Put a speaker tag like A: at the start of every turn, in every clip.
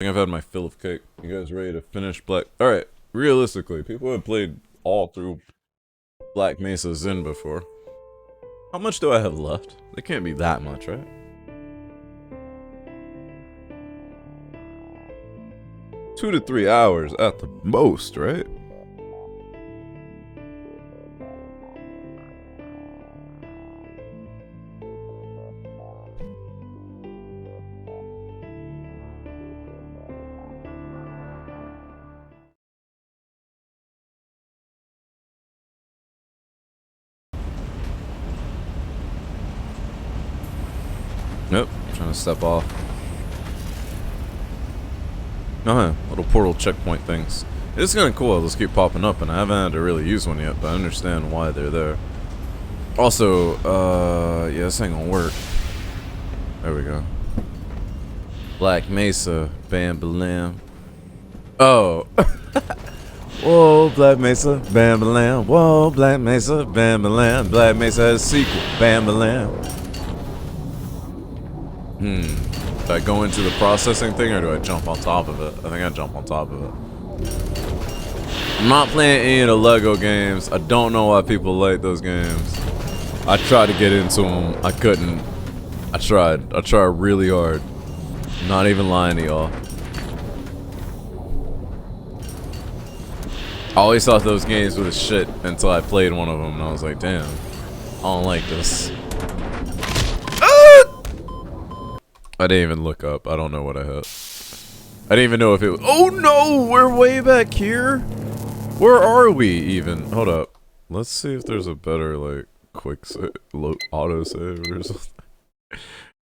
A: think I've had my fill of cake. You guys ready to finish Black? Alright, realistically, people have played all through Black Mesa Zen before. How much do I have left? It can't be that much, right? Two to 3 hours at the most, right? Nope, trying to step off. No, little portal checkpoint things. It's kind of cool, those keep popping up, and I haven't had to really use one yet, but I understand why they're there. Also, yeah, this ain't gonna work. There we go. Black Mesa, bam balam. Oh. Whoa, Black Mesa, bam balam. Whoa, Black Mesa, bam balam. Black Mesa has a sequel, bam balam. Do I go into the processing thing or do I jump on top of it? I think I jump on top of it. I'm not playing any of the Lego games. I don't know why people like those games. I tried to get into them. I couldn't. I tried really hard. I'm not even lying to y'all. I always thought those games were the shit until I played one of them and I was like, damn, I don't like this. I didn't even look up. I don't know what I hit. I didn't even know if it was— oh no! We're way back here? Where are we even? Hold up. Let's see if there's a better, like, quick save, autosave or something.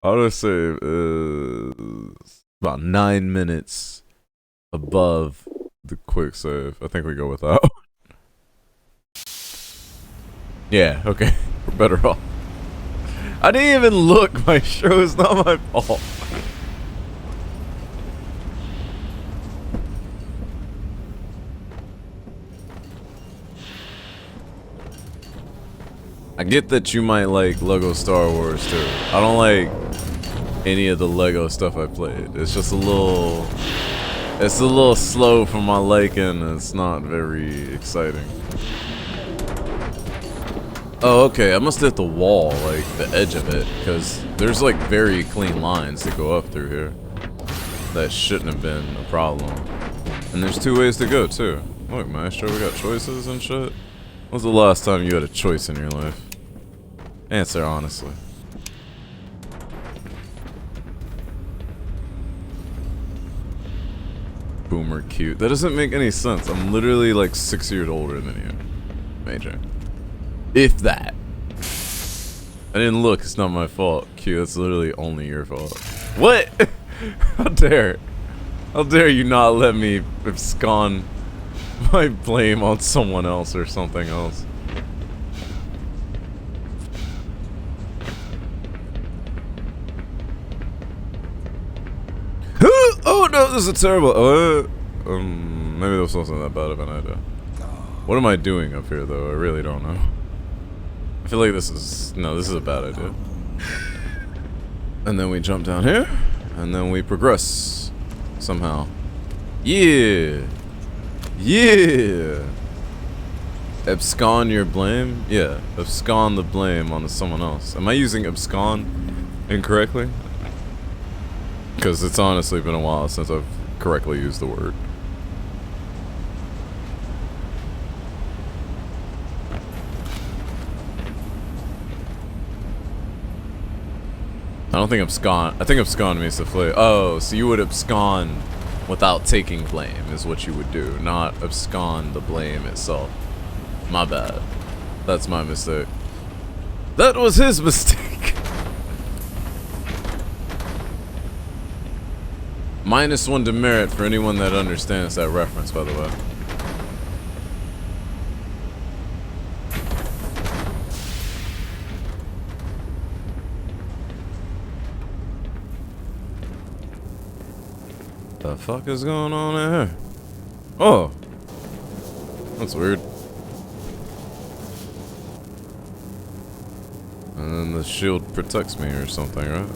A: Autosave is about 9 minutes above the quick save. I think we go with that. Yeah, okay. We're better off. I didn't even look. My show is not my fault. I get that you might like Lego Star Wars too. I don't like any of the Lego stuff I played. It's just a little— it's a little slow for my liking. It's not very exciting. Oh, okay, I must hit the wall, like, the edge of it, because there's, like, very clean lines to go up through here. That shouldn't have been a problem. And there's 2 ways to go, too. Look, Maestro, we got choices and shit. When was the last time you had a choice in your life? Answer honestly. Boomer cute. That doesn't make any sense. I'm literally, like, 6 years older than you. Major. If that. I didn't look, it's not my fault. Q, that's literally only your fault. What? How dare? How dare you not let me abscond my blame on someone else or something else? Oh no, this is terrible. Maybe this wasn't that bad of an idea. What am I doing up here though? I really don't know. I feel like this is— no, this is a bad idea. And then we jump down here, and then we progress somehow. Yeah! Yeah! Abscond your blame? Yeah, abscond the blame onto someone else. Am I using abscond incorrectly? Because it's honestly been a while since I've correctly used the word. I don't think abscond— I think abscond means to flee. Oh, so you would abscond without taking blame is what you would do, not abscond the blame itself. My bad. That's my mistake. That was his mistake. -1 demerit for anyone that understands that reference, by the way. The fuck is going on in here? Oh, that's weird. And then the shield protects me or something, right?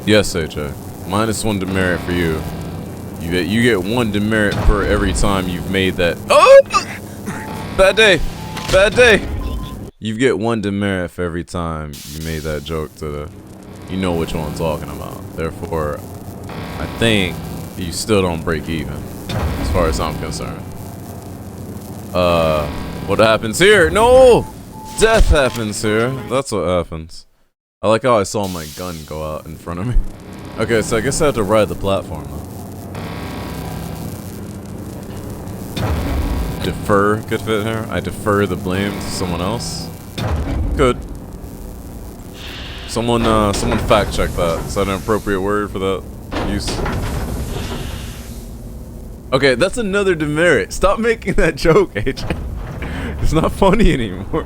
A: Yes, HA. -1 demerit for you. You get 1 demerit per every time you've made that. Oh! Bad day. Bad day. You get 1 demerit for every time you made that joke to the. You know which one I'm talking about. Therefore, I think you still don't break even, as far as I'm concerned. What happens here? No! Death happens here. That's what happens. I like how I saw my gun go out in front of me. Okay, so I guess I have to ride the platform though. Defer could fit here. I defer the blame to someone else. Good. Someone fact check that. Is that an appropriate word for that use? Okay, that's another demerit. Stop making that joke, AJ. It's not funny anymore.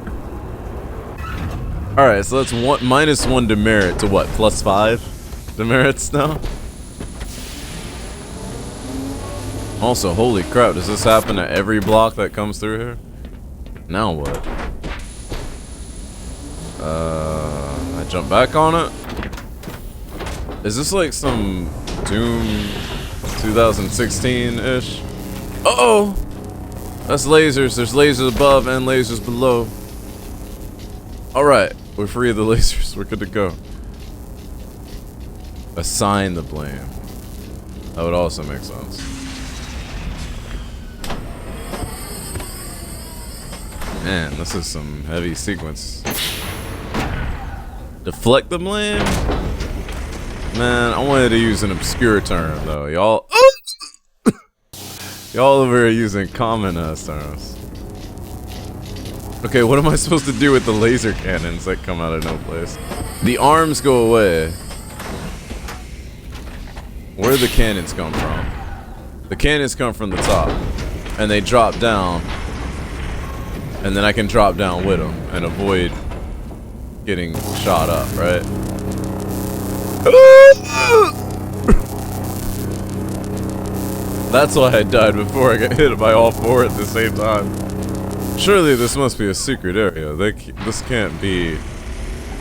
A: Alright, so that's -1 demerit to what? +5 demerits now? Also, holy crap, does this happen at every block that comes through here? Now what? I jump back on it? Is this like some Doom 2016-ish? Uh-oh! That's lasers. There's lasers above and lasers below. Alright, we're free of the lasers. We're good to go. Assign the blame. That would also make sense. Man, this is some heavy sequence. Deflect the blame? Man, I wanted to use an obscure term though. Y'all y'all over here using common ass terms. Okay, what am I supposed to do with the laser cannons that come out of no place? The arms go away. Where do the cannons come from? The cannons come from the top. And they drop down. And then I can drop down with them and avoid getting shot up, right? That's why I died before I got hit by all 4 at the same time. Surely this must be a secret area. This can't be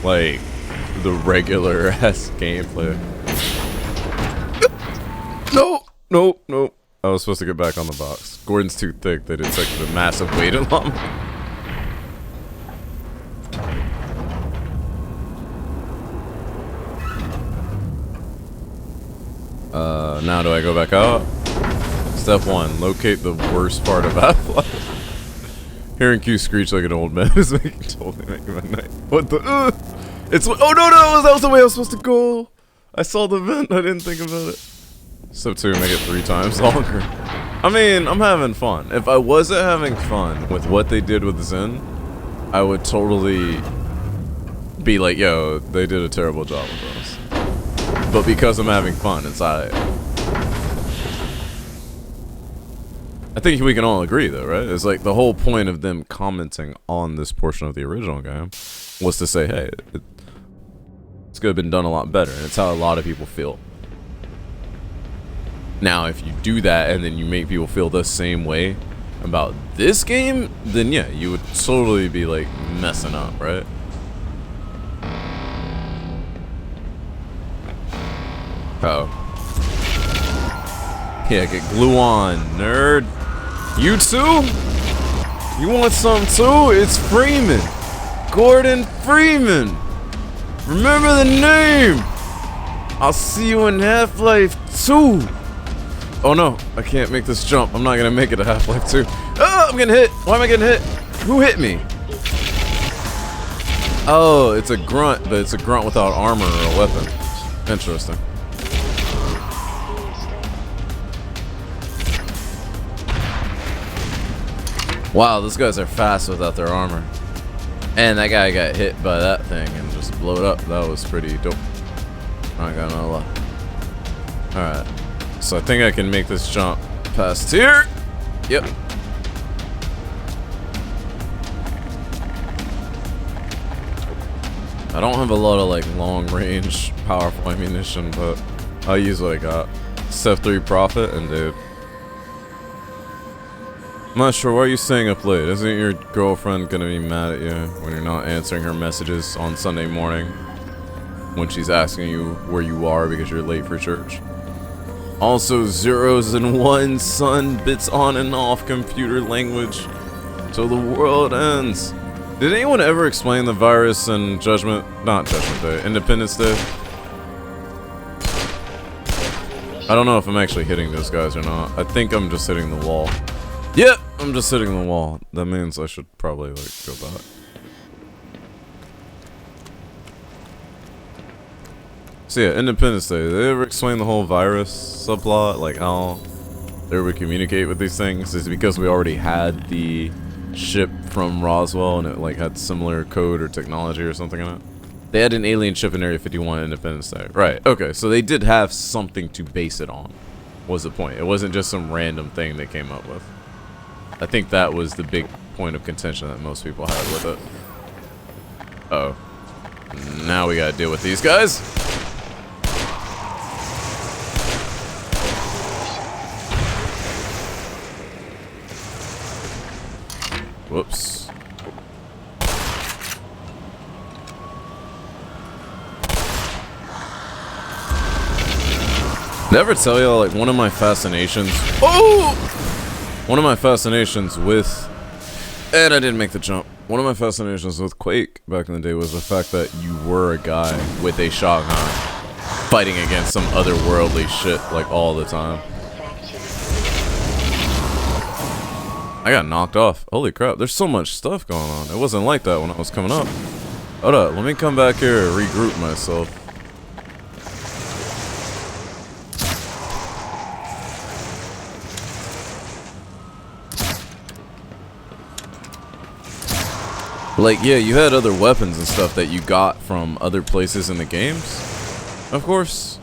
A: like the regular ass gameplay. No. I was supposed to get back on the box. Gordon's too thick. They detected a massive weight alarm. Now do I go back out? Step 1, locate the worst part of Half-Life. Hearing Q screech like an old man is totally making my night. What the? It's oh no, that was the way I was supposed to go. I saw the vent. I didn't think about it. Step 2, make it 3 times longer. I mean, I'm having fun. If I wasn't having fun with what they did with Zen, I would totally be like, yo, they did a terrible job with us. But because I'm having fun, it's alright. I think we can all agree though, right? It's like the whole point of them commenting on this portion of the original game was to say, hey, it's could have been done a lot better, and it's how a lot of people feel. Now, if you do that and then you make people feel the same way about this game, then yeah, you would totally be like messing up, right? Uh-oh. Yeah, get glue on, nerd. You too? You want some too? It's Freeman. Gordon Freeman. Remember the name. I'll see you in Half-Life 2. Oh no, I can't make this jump. I'm not gonna make it to Half-Life 2. Oh, I'm getting hit. Why am I getting hit? Who hit me? Oh, it's a grunt, but it's a grunt without armor or a weapon. Interesting. Wow, those guys are fast without their armor. And that guy got hit by that thing and just blowed up. That was pretty dope. I got no luck. Alright. So I think I can make this jump past here. Yep. I don't have a lot of like long range powerful ammunition, but I'll use what I got. Step 3 profit and dude. I'm not sure, why are you staying up late? Isn't your girlfriend gonna be mad at you when you're not answering her messages on Sunday morning? when she's asking you where you are because you're late for church. Also, zeros and ones, son, bits on and off computer language till the world ends. Did anyone ever explain the virus and not Judgment Day, Independence Day? I don't know if I'm actually hitting those guys or not. I think I'm just hitting the wall. Yep, I'm just hitting the wall. That means I should probably, like, go back. So yeah, Independence Day. Did they ever explain the whole virus subplot? Like how they would communicate with these things? Is it because we already had the ship from Roswell and it like had similar code or technology or something in it? They had an alien ship in Area 51 at Independence Day. Right, okay, so they did have something to base it on, was the point. It wasn't just some random thing they came up with. I think that was the big point of contention that most people had with it. Uh-oh. Now we gotta deal with these guys. Whoops. Never tell y'all, like, one of my fascinations. Oh! One of my fascinations with. And I didn't make the jump. One of my fascinations with Quake back in the day was the fact that you were a guy with a shotgun fighting against some otherworldly shit, like, all the time. I got knocked off. Holy crap, there's so much stuff going on. It wasn't like that when I was coming up. Hold up, let me come back here and regroup myself. Like, yeah, you had other weapons and stuff that you got from other places in the games, of course.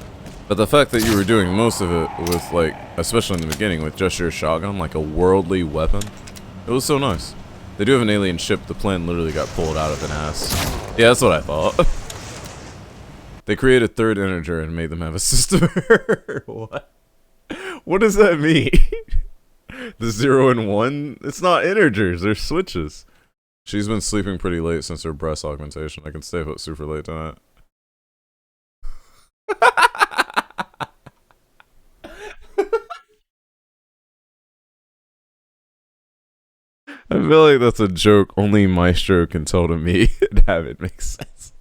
A: But the fact that you were doing most of it with, like, especially in the beginning, with just your shotgun, like a worldly weapon, it was so nice. They do have an alien ship. The plan literally got pulled out of an ass. Yeah, that's what I thought. They created third integer and made them have a system error. What? What does that mean? The 0 and 1? It's not integers, they're switches. She's been sleeping pretty late since her breast augmentation. I can stay up super late tonight. I feel like that's a joke only Maestro can tell to me and have it make sense.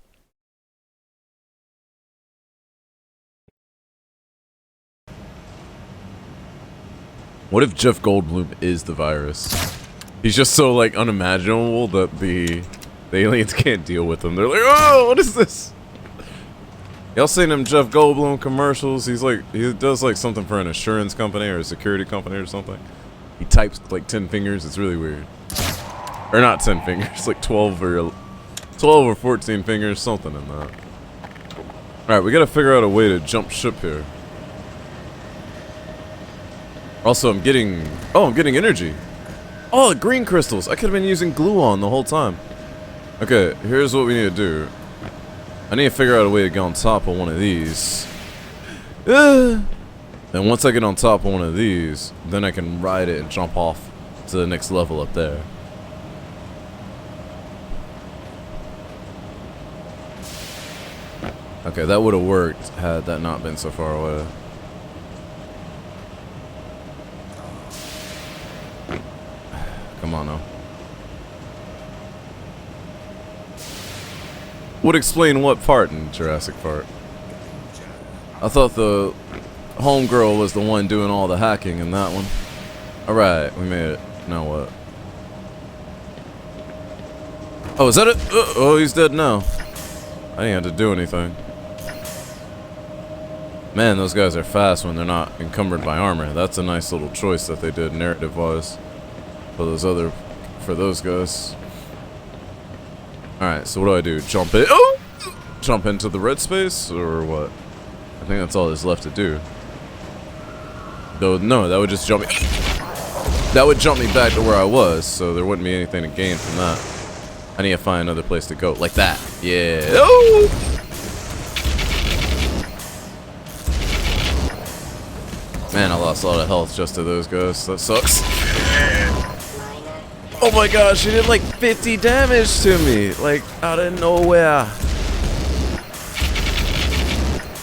A: What if Jeff Goldblum is the virus? He's just so, like, unimaginable that the aliens can't deal with him. They're like, oh, what is this? Y'all seen them Jeff Goldblum commercials? He's like, he does like something for an insurance company or a security company or something. He types like 10 fingers. It's really weird. Or not 10 fingers, like 12 or 14 fingers, something in that. Alright, we gotta figure out a way to jump ship here. Also, I'm getting energy. Oh, green crystals. I could have been using glue on the whole time. Okay, here's what we need to do. I need to figure out a way to get on top of one of these. And once I get on top of one of these, then I can ride it and jump off to the next level up there. Okay, that would have worked had that not been so far away. Come on now. Would explain what part in Jurassic Park? I thought the homegirl was the one doing all the hacking in that one. Alright, we made it. Now what? Oh, is that it? Oh, he's dead now. I didn't have to do anything. Man, those guys are fast when they're not encumbered by armor. That's a nice little choice that they did narrative-wise for those guys. Alright, so what do I do? Jump in? Oh! Jump into the red space, or what? I think that's all there's left to do. Though, no, that would just jump me. That would jump me back to where I was, so there wouldn't be anything to gain from that. I need to find another place to go. Like that. Yeah. Oh! Man, I lost a lot of health just to those guys. That sucks. Oh my gosh, she did like 50 damage to me. Like, out of nowhere.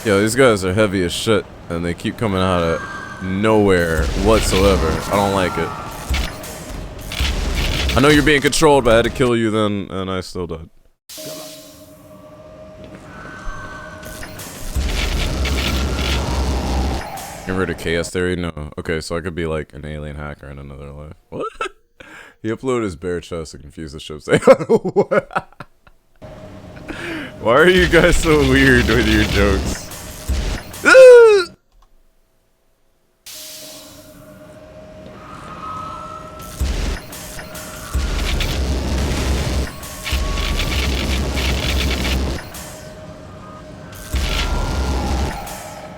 A: Yo, these guys are heavy as shit, and they keep coming out of nowhere whatsoever. I don't like it. I know you're being controlled, but I had to kill you then, and I still died. You ever heard of chaos theory? No. Okay, so I could be like an alien hacker in another life. What? He uploaded his bare chest to confuse the ship's. What? Why are you guys so weird with your jokes?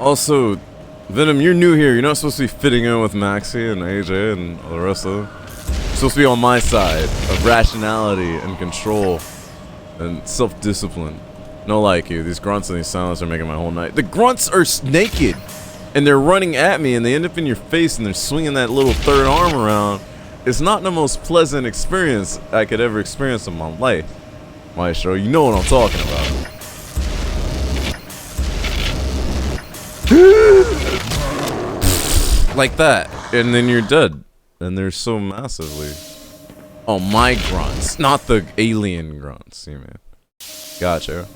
A: Also, Venom, you're new here. You're not supposed to be fitting in with Maxie and AJ and all the rest of them. You're supposed to be on my side of rationality and control and self-discipline. No, like you. These grunts and these silence are making my whole night. The grunts are naked, and they're running at me, and they end up in your face, and they're swinging that little third arm around. It's not the most pleasant experience I could ever experience in my life. Maestro, you know what I'm talking about. Like that, and then you're dead. And they're so massively. Oh, my grunts, not the alien grunts. See, man. Gotcha.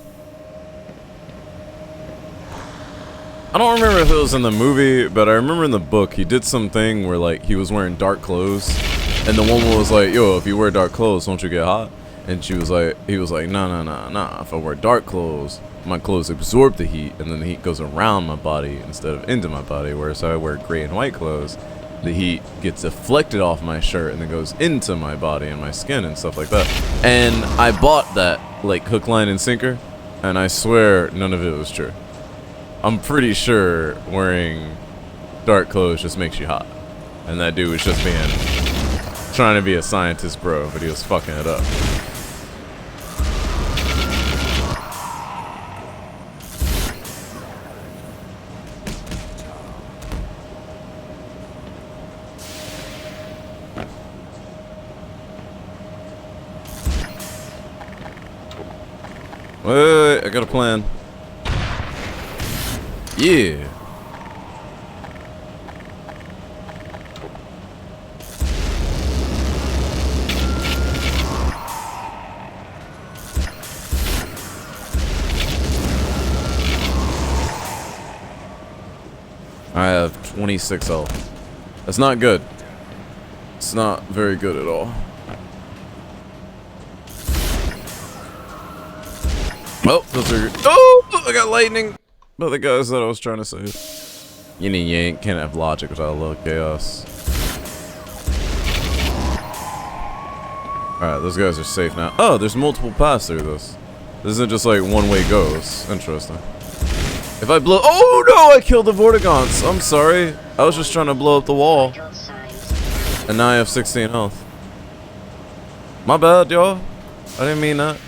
A: I don't remember if it was in the movie, but I remember in the book he did something where like he was wearing dark clothes, and the woman was like, "Yo, if you wear dark clothes, won't you get hot?" And he was like, "Nah. If I wear dark clothes, my clothes absorb the heat, and then the heat goes around my body instead of into my body. Whereas if I wear gray and white clothes, the heat gets deflected off my shirt and then goes into my body and my skin and stuff like that." And I bought that like hook, line, and sinker, and I swear none of it was true. I'm pretty sure wearing dark clothes just makes you hot, and that dude was just trying to be a scientist, bro, but he was fucking it up. Wait, I got a plan. Yeah. I have 26 health. That's not good. It's not very good at all. Oh, those are. Oh, I got lightning. But the guys that I was trying to save. Yin and yang can't have logic without a little chaos. Alright, those guys are safe now. Oh, there's multiple paths through this. This isn't just like one way goes. Interesting. If I blow. Oh no, I killed the Vortigons. I'm sorry. I was just trying to blow up the wall. And now I have 16 health. My bad, y'all. I didn't mean that.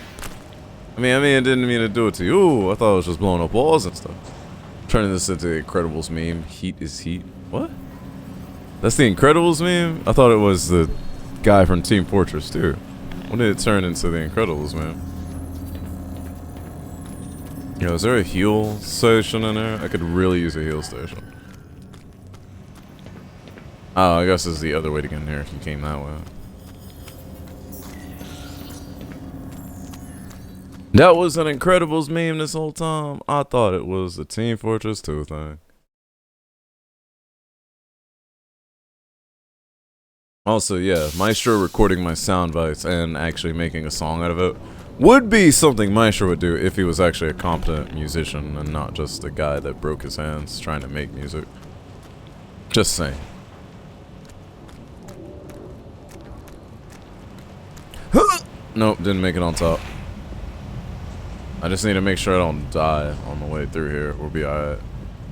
A: I didn't mean to do it to you. Ooh, I thought I was just blowing up walls and stuff. Turning this into the Incredibles meme. Heat is heat. What? That's the Incredibles meme? I thought it was the guy from Team Fortress 2. When did it turn into the Incredibles meme? Yo, is there a heal station in there? I could really use a heal station. Oh, I guess this is the other way to get in here if you came that way. That was an Incredibles meme this whole time. I thought it was the Team Fortress 2 thing. Also, yeah, Maestro recording my sound bites and actually making a song out of it would be something Maestro would do if he was actually a competent musician and not just a guy that broke his hands trying to make music. Just saying. Nope, didn't make it on top. I just need to make sure I don't die on the way through here. We'll be alright.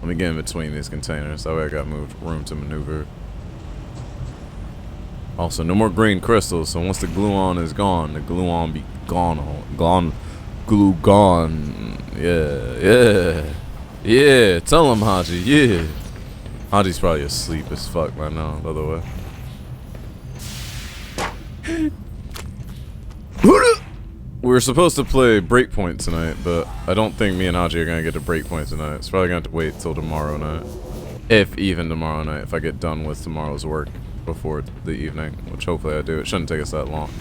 A: Let me get in between these containers. That way I got room to maneuver. Also, no more green crystals. So once the gluon is gone, the gluon be gone. Glue gone. Yeah. Tell him, Haji. Yeah. Haji's probably asleep as fuck right now, by the way. We were supposed to play Breakpoint tonight, but I don't think me and Aji are gonna get to Breakpoint tonight. It's probably gonna have to wait till tomorrow night. If even tomorrow night, if I get done with tomorrow's work before the evening, which hopefully I do. It shouldn't take us that long.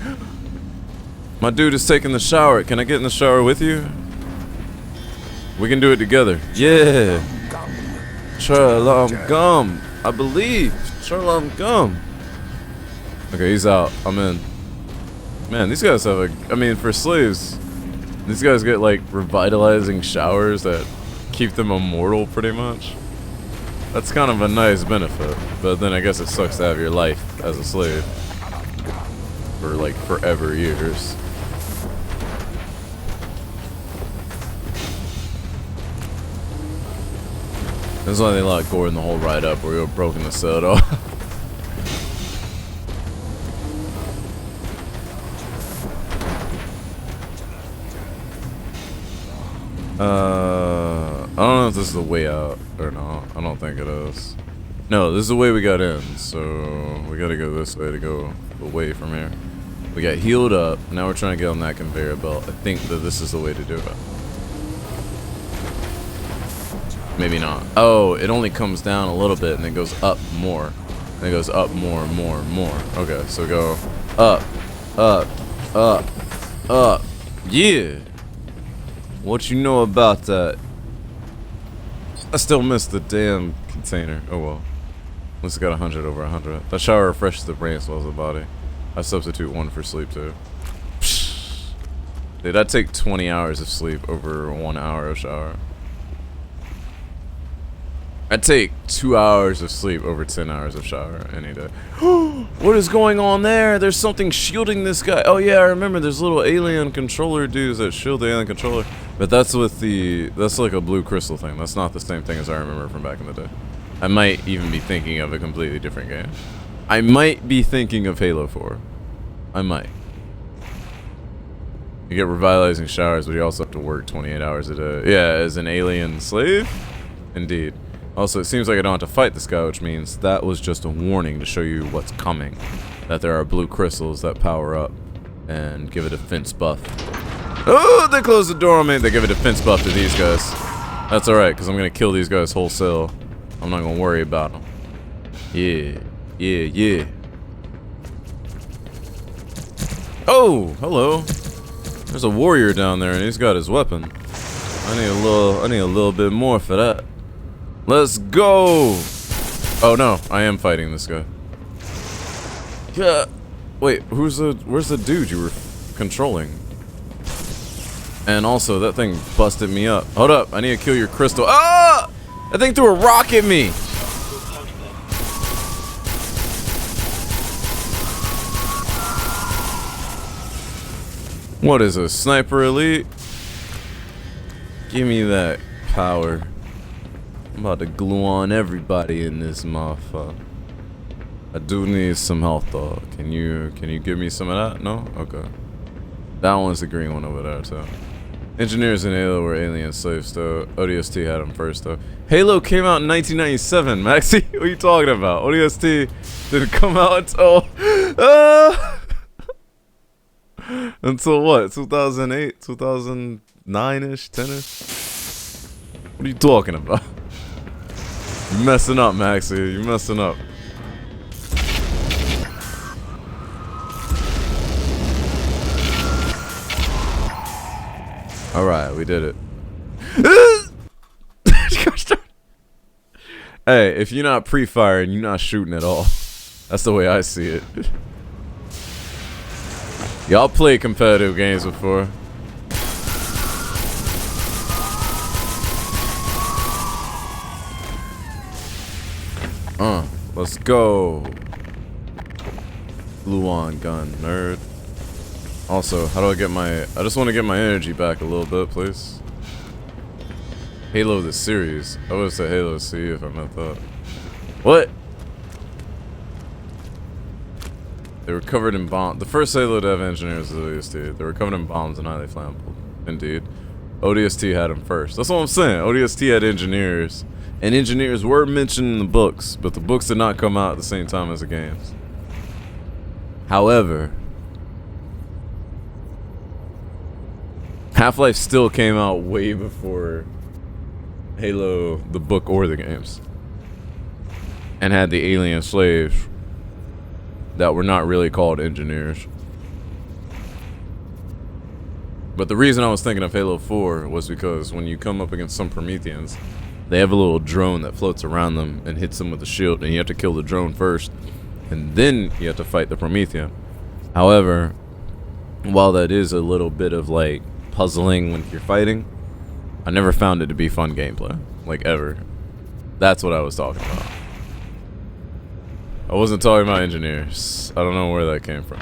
A: My dude is taking the shower. Can I get in the shower with you? We can do it together. Yeah. Shalom Gum. I believe. Shalom Gum. Okay, he's out. I'm in. Man, these guys have a... I mean, for slaves, these guys get, like, revitalizing showers that keep them immortal, pretty much. That's kind of a nice benefit. But then I guess it sucks to have your life as a slave for, like, forever years. There's only a lot of gore in the whole ride up where we were broken the soda off. I don't know if this is the way out or not. I don't think it is. No, this is the way we got in, so we gotta go this way to go away from here. We got healed up, now we're trying to get on that conveyor belt. I think that this is the way to do it. Maybe not. Oh, it only comes down a little bit and then goes up more. And it goes up more, more, more. Okay, so go up, up, up, up. Yeah! What you know about that? I still missed the damn container. Oh well. At least I got 100 over 100. That shower refreshes the brain as well as the body. I substitute 1 for sleep too. Dude, I'd take 20 hours of sleep over 1 hour of shower. I'd take 2 hours of sleep over 10 hours of shower any day. What is going on there? There's something shielding this guy. Oh yeah, I remember there's little alien controller dudes that shield the alien controller. But that's with the, that's like a blue crystal thing. That's not the same thing as I remember from back in the day. I might even be thinking of a completely different game. I might be thinking of Halo 4. I might. You get revitalizing showers, but you also have to work 28 hours a day. Yeah, as an alien slave? Indeed. Also, it seems like I don't have to fight this guy, which means that was just a warning to show you what's coming. That there are blue crystals that power up and give a defense buff. Oh, they closed the door on me. They give a defense buff to these guys. That's alright, because I'm going to kill these guys wholesale. I'm not going to worry about them. Yeah. Yeah, yeah. Oh, hello. There's a warrior down there, and he's got his weapon. I need a little bit more for that. Let's go! Oh no, I am fighting this guy. Yeah. Wait, where's the dude you were controlling? And also, that thing busted me up. Hold up, I need to kill your crystal. Ah! That thing threw a rock at me! What is a sniper elite? Give me that power. I'm about to glue on everybody in this motherfucker. I do need some health though. Can you give me some of that? No? Okay. That one's the green one over there too. Engineers in Halo were alien slaves though. ODST had them first though. Halo came out in 1997, Maxie. What are you talking about? ODST didn't come out until until what? 2008, 2009ish, 10ish. What are you talking about? You're messing up, Maxie. You're messing up. Alright, we did it. Hey, if you're not pre-firing, you're not shooting at all. That's the way I see it. Y'all played competitive games before. Let's go. Glue on gun, nerd. Also, how do I get my... I just want to get my energy back a little bit, please. Halo the series. I would have said Halo C if I meant that. What? They were covered in bombs. The first Halo to have engineers was ODST. They were covered in bombs and highly flammable. Indeed. ODST had them first. That's what I'm saying. ODST had engineers. And engineers were mentioned in the books, but the books did not come out at the same time as the games. However, Half-Life still came out way before Halo, the book or the games. And had the alien slaves that were not really called engineers. But the reason I was thinking of Halo 4 was because when you come up against some Prometheans, they have a little drone that floats around them and hits them with a shield, and you have to kill the drone first, and then you have to fight the Promethean. However, while that is a little bit of like puzzling when you're fighting, I never found it to be fun gameplay, like ever. That's what I was talking about. I wasn't talking about engineers. I don't know where that came from.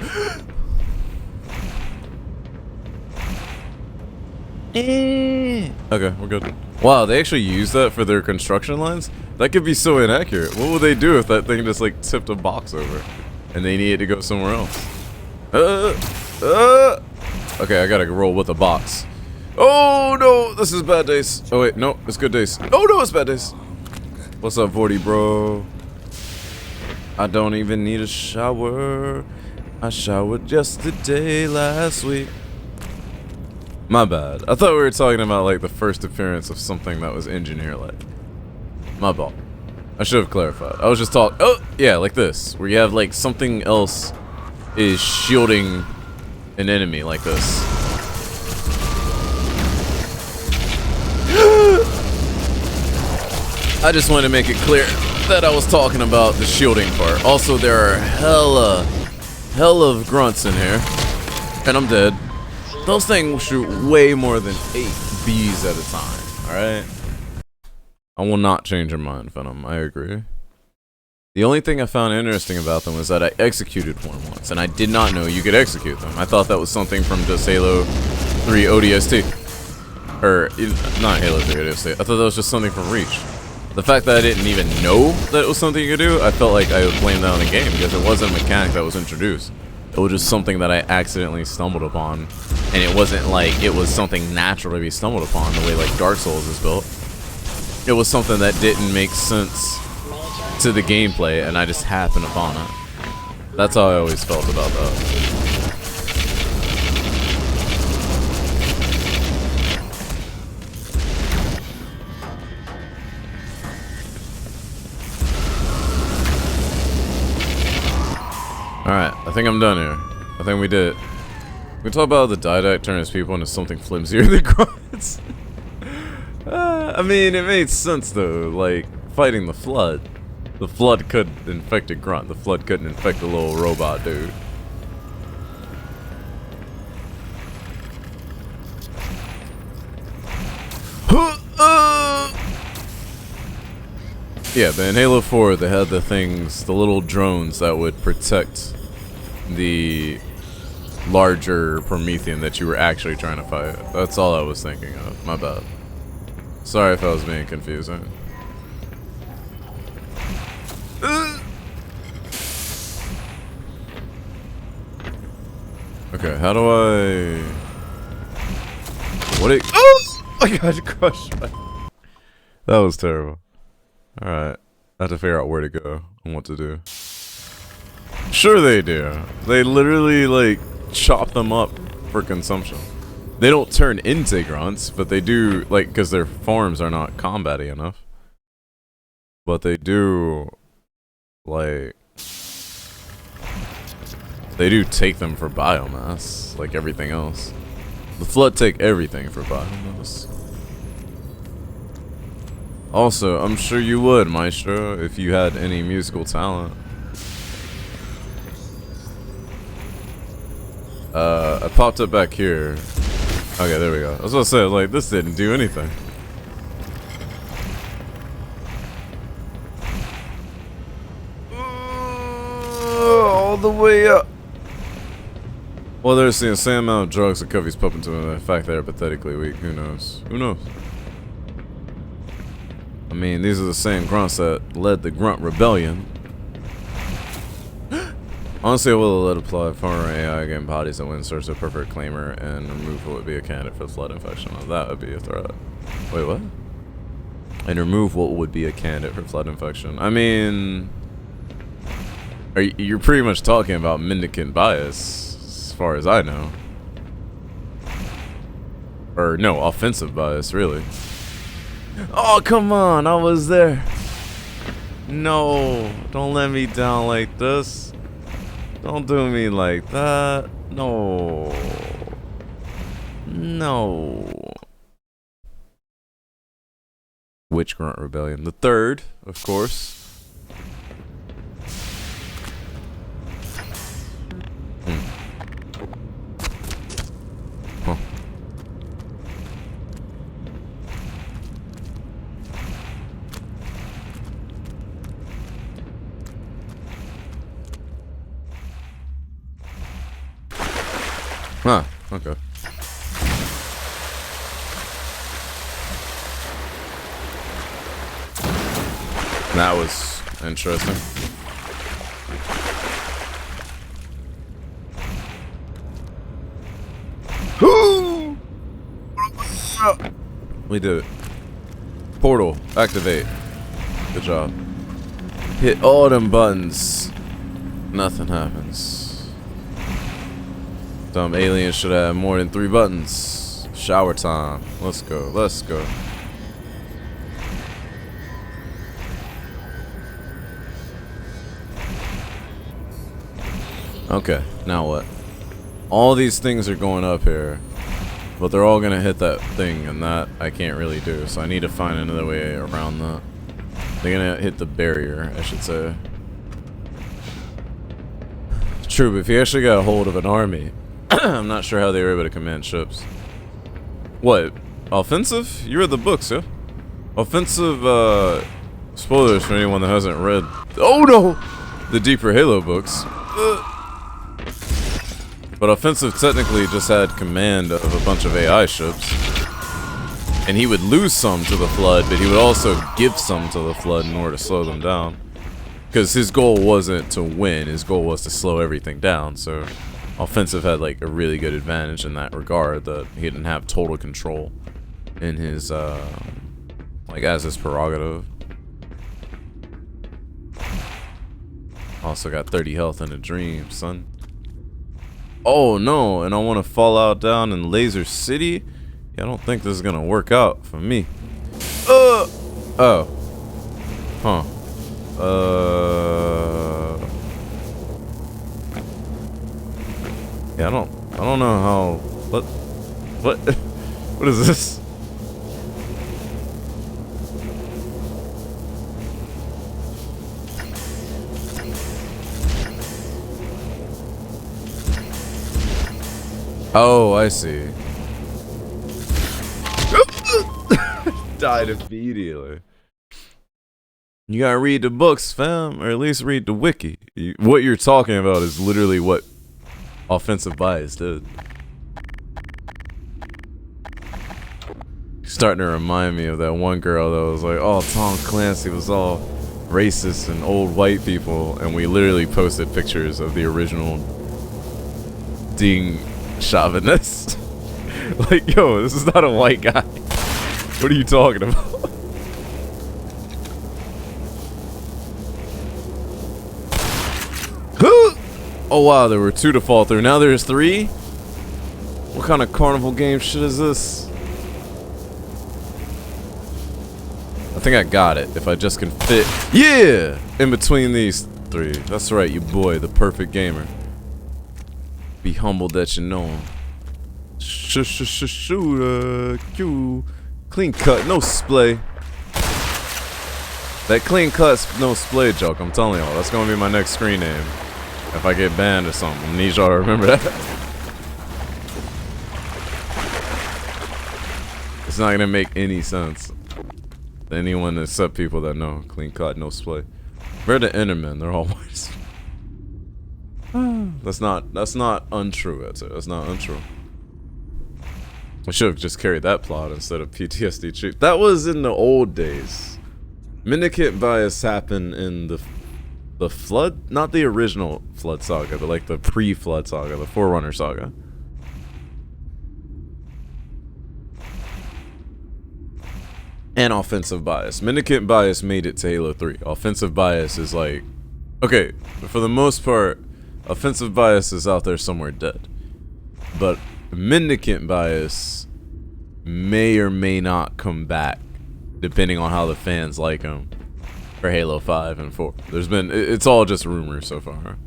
A: Okay, we're good. Wow, they actually use that for their construction lines? That could be so inaccurate. What would they do if that thing just like tipped a box over and they needed to go somewhere else? Okay, I gotta roll with a box. Oh no, this is bad days. Oh wait, no, it's good days. Oh no, it's bad days. What's up, 40 bro? I don't even need a shower. I showered yesterday, last week. My bad. I thought we were talking about like the first appearance of something that was engineer-like. My fault. I should have clarified. I was just talking. Oh, yeah, like this, where you have like something else is shielding an enemy like this. I just wanted to make it clear that I was talking about the shielding part. Also, there are hella of grunts in here, and I'm dead. Those things shoot way more than 8 bees at a time, alright? I will not change your mind, Venom, I agree. The only thing I found interesting about them was that I executed one once, and I did not know you could execute them. I thought that was something from just Halo 3 ODST. Or, not Halo 3 ODST, I thought that was just something from Reach. The fact that I didn't even know that it was something you could do, I felt like I would blame that on the game, because it wasn't a mechanic that was introduced. It was just something that I accidentally stumbled upon, and it wasn't like it was something natural to be stumbled upon the way like Dark Souls is built. It was something that didn't make sense to the gameplay, and I just happened upon it. That's how I always felt about that. Alright, I think I'm done here. I think we did it. We can talk about how the Didact turns people into something flimsier than grunts. I mean, it made sense though, like, fighting the Flood. The Flood could infect a grunt, the Flood couldn't infect a little robot dude. Yeah, but in Halo 4, they had the things, the little drones that would protect the larger Promethean that you were actually trying to fight. That's all I was thinking of. My bad. Sorry if I was being confusing. Okay, how do I... What? Oh! I got crushed. That was terrible. Alright. I have to figure out where to go and what to do. Sure they do. They literally, like, chop them up for consumption. They don't turn into grunts, but they do, like, because their forms are not combat-y enough. But they do, like... They do take them for biomass, like everything else. The Flood take everything for biomass. Also, I'm sure you would, Maestro, if you had any musical talent. I popped up back here. Okay, there we go. I was about to say, like, this didn't do anything. All the way up. Well, there's the insane amount of drugs that Covey's pumping to him, the fact they're pathetically weak. Who knows? Who knows? I mean, these are the same grunts that led the Grunt Rebellion. Honestly, I will let apply former AI game bodies that win search a perfect claimer and remove what would be a candidate for the Flood infection. Well, that would be a threat. Wait, what? And remove what would be a candidate for Flood infection. I mean... You're pretty much talking about mendicant bias, as far as I know. Or no, offensive bias, really. Oh, come on, I was there. No, don't let me down like this. Don't do me like that. No. No. Witch Grunt Rebellion. The third, of course. Huh. Huh, okay. That was interesting. We did it. Portal, activate. Good job. Hit all them buttons. Nothing happens. Dumb aliens should have more than 3 buttons. Shower time. Let's go, let's go. Okay, now what? All these things are going up here, but they're all gonna hit that thing, and that I can't really do, so I need to find another way around that. They're gonna hit the barrier, I should say. True, but if you actually got a hold of an army, I'm not sure how they were able to command ships. What? Offensive? You read the books, yeah? Offensive, spoilers for anyone that hasn't read. Oh no! The deeper Halo books. But offensive technically just had command of a bunch of AI ships. And he would lose some to the Flood, but he would also give some to the Flood in order to slow them down. Because his goal wasn't to win, his goal was to slow everything down, so offensive had like a really good advantage in that regard, that he didn't have total control in his, like as his prerogative. Also got 30 health in a dream, son. Oh no, and I want to fall out down in Laser City? Yeah, I don't think this is gonna work out for me. Oh. Huh. Yeah, I don't know how, what is this? Oh, I see. Died immediately. You gotta read the books, fam, or at least read the wiki. What you're talking about is literally what offensive bias did. Starting to remind me of that one girl that was like, oh, Tom Clancy was all racist and old white people, and we literally posted pictures of the original ding chauvinist. Like, yo, this is not a white guy. What are you talking about? Oh wow, there were 2 to fall through. Now there's 3? What kind of carnival game shit is this? I think I got it. If I just can fit, yeah, in between these 3. That's right, you boy, the perfect gamer. Be humbled that you know him. Shooter, Q. Clean cut, no splay. That clean cut, no splay joke, I'm telling y'all, that's gonna be my next screen name. If I get banned or something, I need y'all to remember that. It's not gonna make any sense to anyone except people that know. Clean cut, no splay. Where are the Endermen? They're all white. That's not untrue, that's not untrue. I should have just carried that plot instead of PTSD cheap. That was in the old days. Mendicant bias happened in the Flood? Not the original Flood saga, but like the pre-Flood saga, the Forerunner saga. And offensive bias. Mendicant bias made it to Halo 3. Offensive bias is like... Okay, for the most part, offensive bias is out there somewhere dead. But Mendicant bias may or may not come back, depending on how the fans like him for Halo 5 and 4. It's all just rumors so far.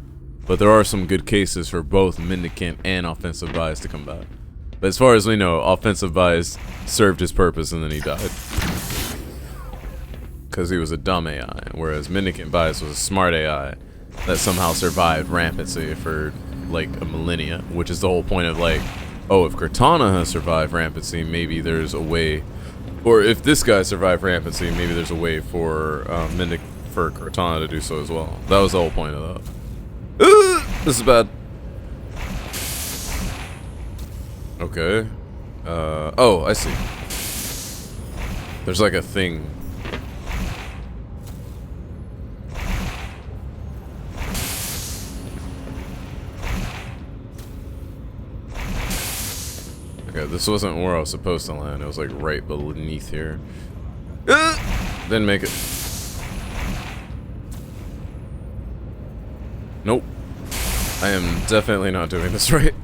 A: But there are some good cases for both Mendicant and Offensive Bias to come back. But as far as we know, Offensive Bias served his purpose and then he died. Because he was a dumb AI, whereas Mendicant Bias was a smart AI that somehow survived rampancy for like a millennia, which is the whole point of like, oh, if Cortana has survived rampancy, maybe there's a way, or if this guy survived rampancy, maybe there's a way for Cortana to do so as well. That was the whole point of that. This is bad. Okay. Oh, I see. There's like a thing. Okay, this wasn't where I was supposed to land. It was like right beneath here. Didn't make it. Nope. I am definitely not doing this right.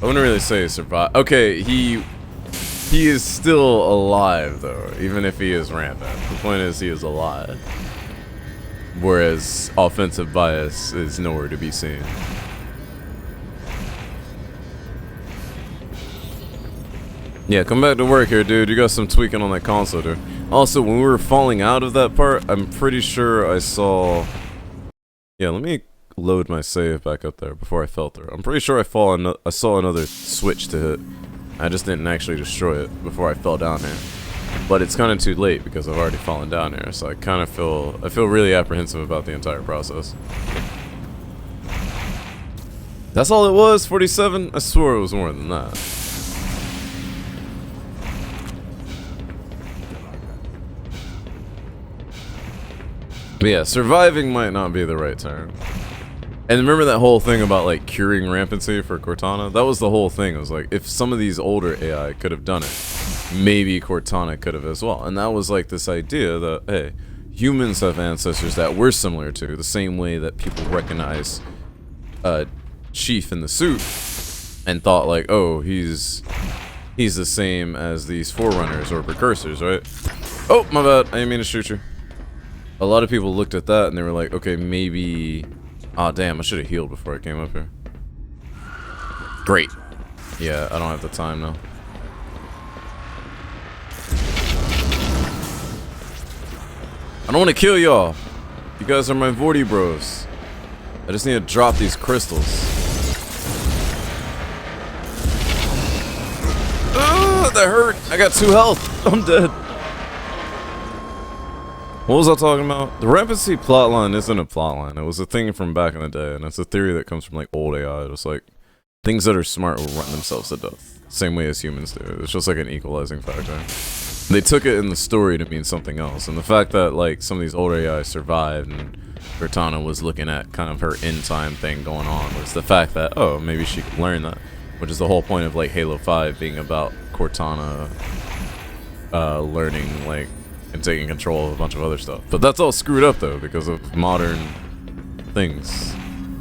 A: I wouldn't really say survive. Okay, he is still alive though, even if he is rampant. The point is he is alive. Whereas Offensive Bias is nowhere to be seen. Yeah, come back to work here, dude. You got some tweaking on that console, dude. Also, when we were falling out of that part, I'm pretty sure I saw... Yeah, let me load my save back up there before I fell through. I'm pretty sure I saw another switch to hit. I just didn't actually destroy it before I fell down here. But it's kind of too late because I've already fallen down here, so I feel really apprehensive about the entire process. That's all it was, 47? I swore it was more than that. But yeah, surviving might not be the right term. And remember that whole thing about like curing rampancy for Cortana? That was the whole thing. It was like, if some of these older AI could have done it, maybe Cortana could have as well. And that was like this idea that, hey, humans have ancestors that we're similar to, the same way that people recognize Chief in the suit and thought like, oh, he's the same as these forerunners or precursors, right? Oh, my bad. I didn't mean to shoot you. A lot of people looked at that and they were like, okay, maybe... Aw, damn, I should have healed before I came up here. Great. Yeah, I don't have the time now. I don't want to kill y'all. You guys are my Vorty bros. I just need to drop these crystals. That hurt. I got 2 health. I'm dead. What was I talking about? The rampancy plotline isn't a plotline. It was a thing from back in the day, and it's a theory that comes from like old AI. It's like things that are smart will run themselves to death, same way as humans do. It's just like an equalizing factor. They took it in the story to mean something else, and the fact that like some of these older AI survived and Cortana was looking at kind of her end time thing going on was the fact that, oh, maybe she could learn that, which is the whole point of like Halo 5 being about Cortana learning like and taking control of a bunch of other stuff. But that's all screwed up though because of modern things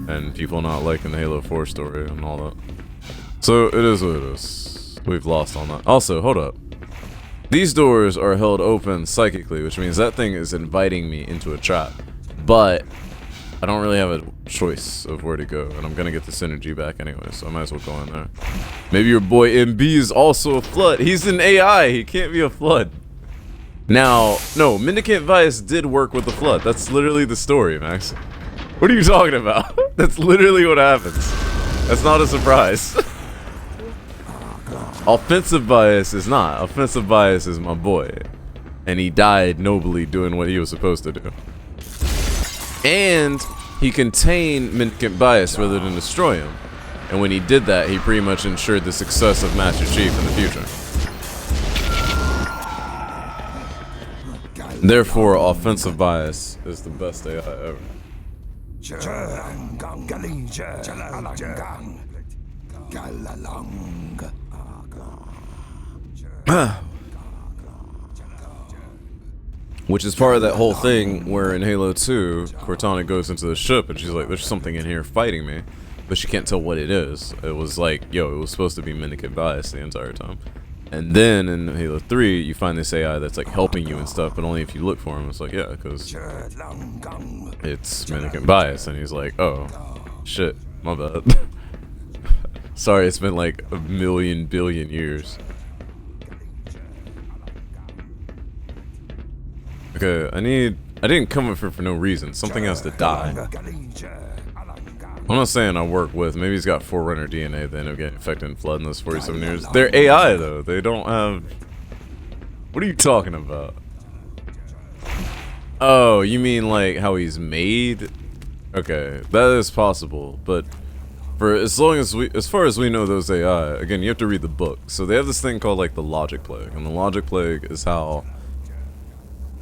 A: and people not liking the Halo 4 story and all that. So it is what it is. We've lost on that. Also, hold up. These doors are held open psychically, which means that thing is inviting me into a trap. But I don't really have a choice of where to go, and I'm gonna get this energy back anyway, so I might as well go in there. Maybe your boy MB is also a flood. He's an AI. He can't be a flood. Now, no, Mendicant Bias did work with the flood. That's literally the story, Max. What are you talking about? That's literally what happens. That's not a surprise. Offensive Bias is not. Offensive Bias is my boy. And he died nobly doing what he was supposed to do. And he contained Mendicant Bias rather than destroy him. And when he did that, he pretty much ensured the success of Master Chief in the future. Therefore, Offensive Bias is the best AI ever. Which is part of that whole thing where in Halo 2, Cortana goes into the ship and she's like, there's something in here fighting me. but she can't tell what it is. It was like, yo, it was supposed to be mendicant bias the entire time. And then in Halo 3, you find this AI that's like helping you and stuff, but only if you look for him. It's like, yeah, because it's mendicant bias. And he's like, oh, shit, my bad. Sorry, it's been like a million billion years. Okay, I didn't come up here for no reason. Something has to die. I'm not saying I work with, maybe he's got Forerunner DNA, they end up getting infected and flood in those 47 years. They're AI though, they don't have... What are you talking about? Oh, you mean like how he's made? Okay, that is possible, but for as far as we know those AI, again, you have to read the book. So they have this thing called like the logic plague, and the logic plague is how...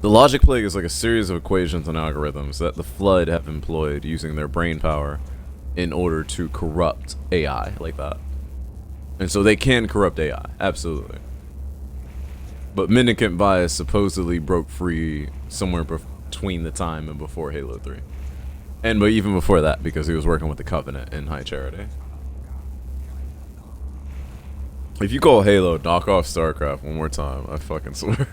A: The logic plague is like a series of equations and algorithms that the Flood have employed using their brain power in order to corrupt AI like that. And so they can corrupt AI, absolutely. But mendicant bias supposedly broke free somewhere between the time and before Halo 3. And but even before that, because he was working with the Covenant in High Charity. If you call Halo knock off StarCraft one more time, I fucking swear.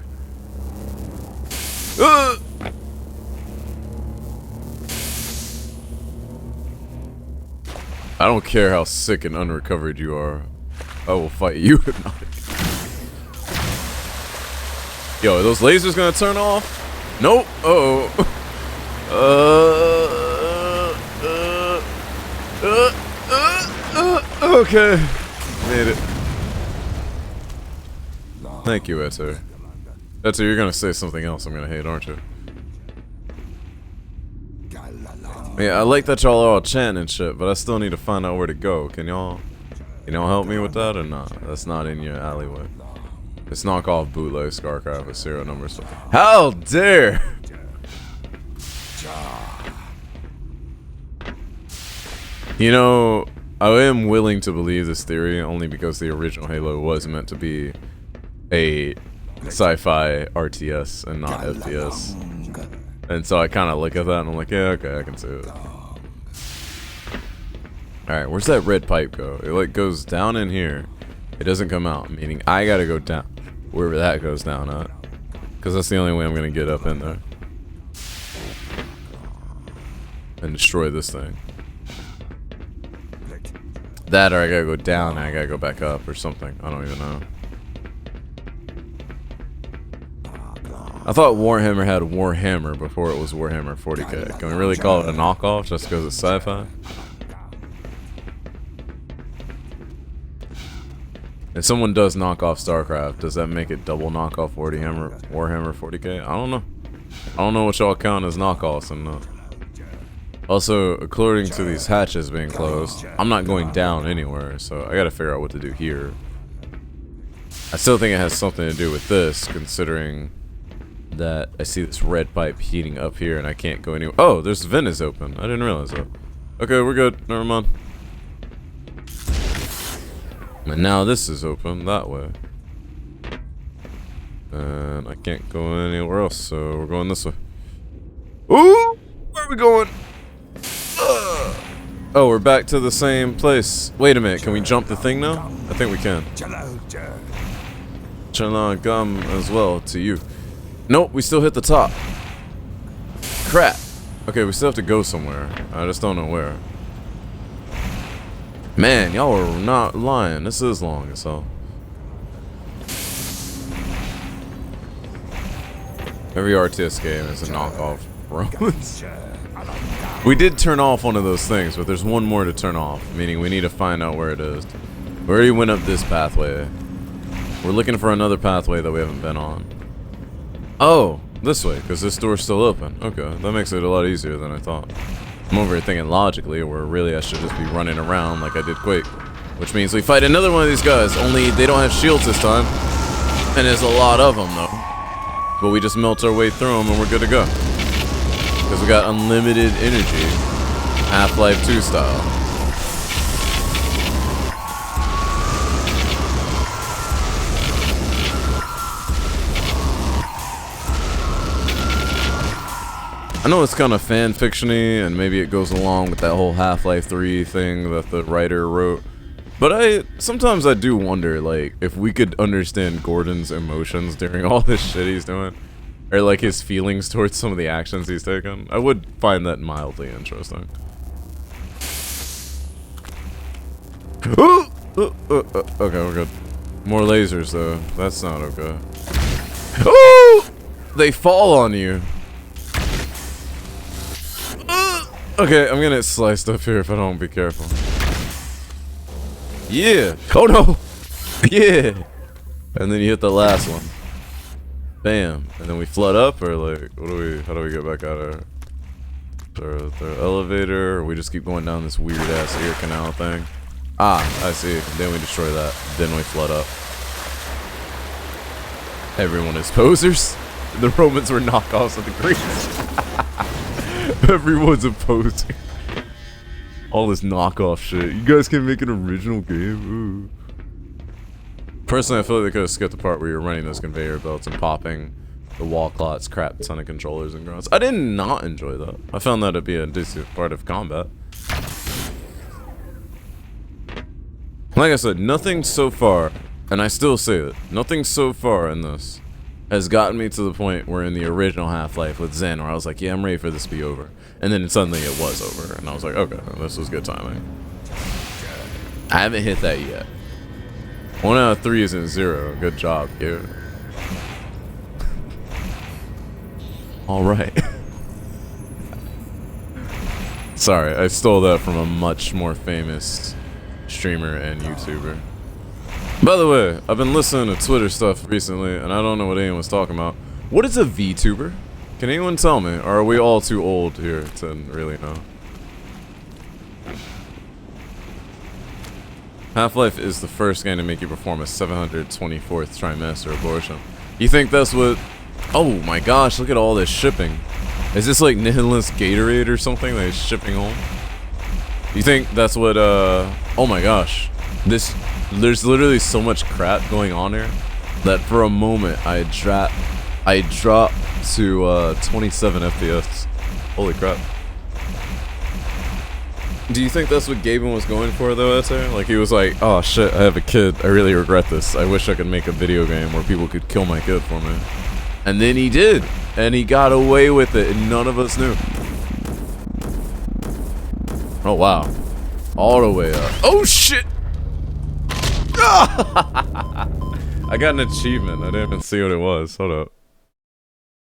A: I don't care how sick and unrecovered you are. I will fight you. Yo, are those lasers gonna turn off? Nope. Uh-oh. Okay. Made it. Thank you, Eto. Eto, you're gonna say something else I'm gonna hate, aren't you? Yeah, I like that y'all are all chanting and shit, but I still need to find out where to go. Can y'all help me with that or not? That's not in your alleyway. It's knock off bootleg StarCraft with serial numbers. How dare! You know, I am willing to believe this theory only because the original Halo was meant to be a sci-fi RTS and not FPS. And so I kind of look at that and I'm like, yeah, okay, I can see it. Alright, where's that red pipe go? It like goes down in here. It doesn't come out, meaning I gotta go down wherever that goes down at. Because that's the only way I'm gonna get up in there. And destroy this thing. That or I gotta go down and I gotta go back up or something. I don't even know. I thought Warhammer had Warhammer before it was Warhammer 40k. Can we really call it a knockoff just because it's sci-fi? If someone does knock off StarCraft, does that make it double knockoff Warhammer 40k? I don't know. I don't know what y'all count as knockoffs and not. Also, according to these hatches being closed, I'm not going down anywhere, so I gotta figure out what to do here. I still think it has something to do with this, considering that I see this red pipe heating up here and I can't go anywhere. Oh, there's the vent is open. I didn't realize that. Okay, we're good. Never mind. And now this is open that way. And I can't go anywhere else, so we're going this way. Ooh! Where are we going? Oh, we're back to the same place. Wait a minute, can we jump the thing now? I think we can. Chalon gum as well to you. Nope, we still hit the top. Crap. Okay, we still have to go somewhere. I just don't know where. Man, y'all are not lying. This is long as hell. Every RTS game is a knockoff, bro. We did turn off one of those things, but there's one more to turn off, meaning we need to find out where it is. We already went up this pathway. We're looking for another pathway that we haven't been on. Oh, this way, because this door's still open. Okay, that makes it a lot easier than I thought. I'm over here thinking logically, where really I should just be running around like I did Quake. Which means we fight another one of these guys, only they don't have shields this time. And there's a lot of them, though. But we just melt our way through them and we're good to go. Because we got unlimited energy. Half-Life 2 style. I know it's kind of fan fiction-y, and maybe it goes along with that whole Half-Life 3 thing that the writer wrote. But sometimes I do wonder, like, if we could understand Gordon's emotions during all this shit he's doing. Or, like, his feelings towards some of the actions he's taken. I would find that mildly interesting. Okay, we're good. More lasers, though. That's not okay. Oh! They fall on you. Okay, I'm gonna get sliced up here if I don't be careful. Yeah. Oh no. Yeah. And then you hit the last one. Bam. And then we flood up, or like, how do we get back out of the elevator, or we just keep going down this weird ass ear canal thing? Ah, I see. Then we destroy that. Then we flood up. Everyone is posers. The Romans were knockoffs of the Greeks. Everyone's a poser. All this knockoff shit. You guys can make an original game. Ooh. Personally, I feel like they could have skipped the part where you're running those conveyor belts and popping the wall clots, crap ton of controllers and grunts. I did not enjoy that. I found that to be a decent part of combat. Like I said, nothing so far, and I still say that, nothing so far in this has gotten me to the point where in the original Half-Life with Zen, where I was like, yeah, I'm ready for this to be over. And then suddenly it was over, and I was like, okay, this was good timing. I haven't hit that yet. 1 out of 3 isn't 0. Good job, dude. Alright. Sorry, I stole that from a much more famous streamer and YouTuber. By the way, I've been listening to Twitter stuff recently, and I don't know what anyone's talking about. What is a VTuber? Can anyone tell me? Or are we all too old here to really know? Half-Life is the first game to make you perform a 724th trimester abortion. You think that's what... Oh my gosh, look at all this shipping. Is this like Nihilist Gatorade or something that is shipping home? You think that's what, oh my gosh. There's literally so much crap going on here that for a moment I dropped to 27 FPS. Holy crap. Do you think that's what Gaben was going for though, Ether? Like he was like, oh shit, I have a kid, I really regret this. I wish I could make a video game where people could kill my kid for me. And then he did, and he got away with it, and none of us knew. Oh wow. All the way up. Oh shit! I got an achievement. I didn't even see what it was. Hold up.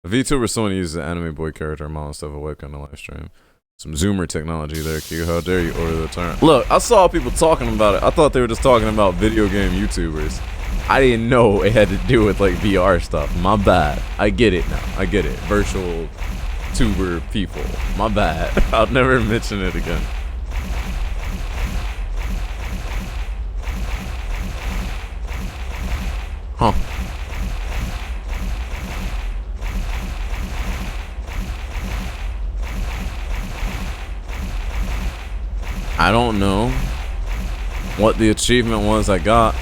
A: A VTuber is someone who uses an anime boy character model instead of a webcam in a live stream. Some zoomer technology there, Q. How dare you order the term? Look, I saw people talking about it. I thought they were just talking about video game YouTubers. I didn't know it had to do with like VR stuff. My bad. I get it now. I get it. Virtual tuber people. My bad. I'll never mention it again. Huh. I don't know what the achievement was I got,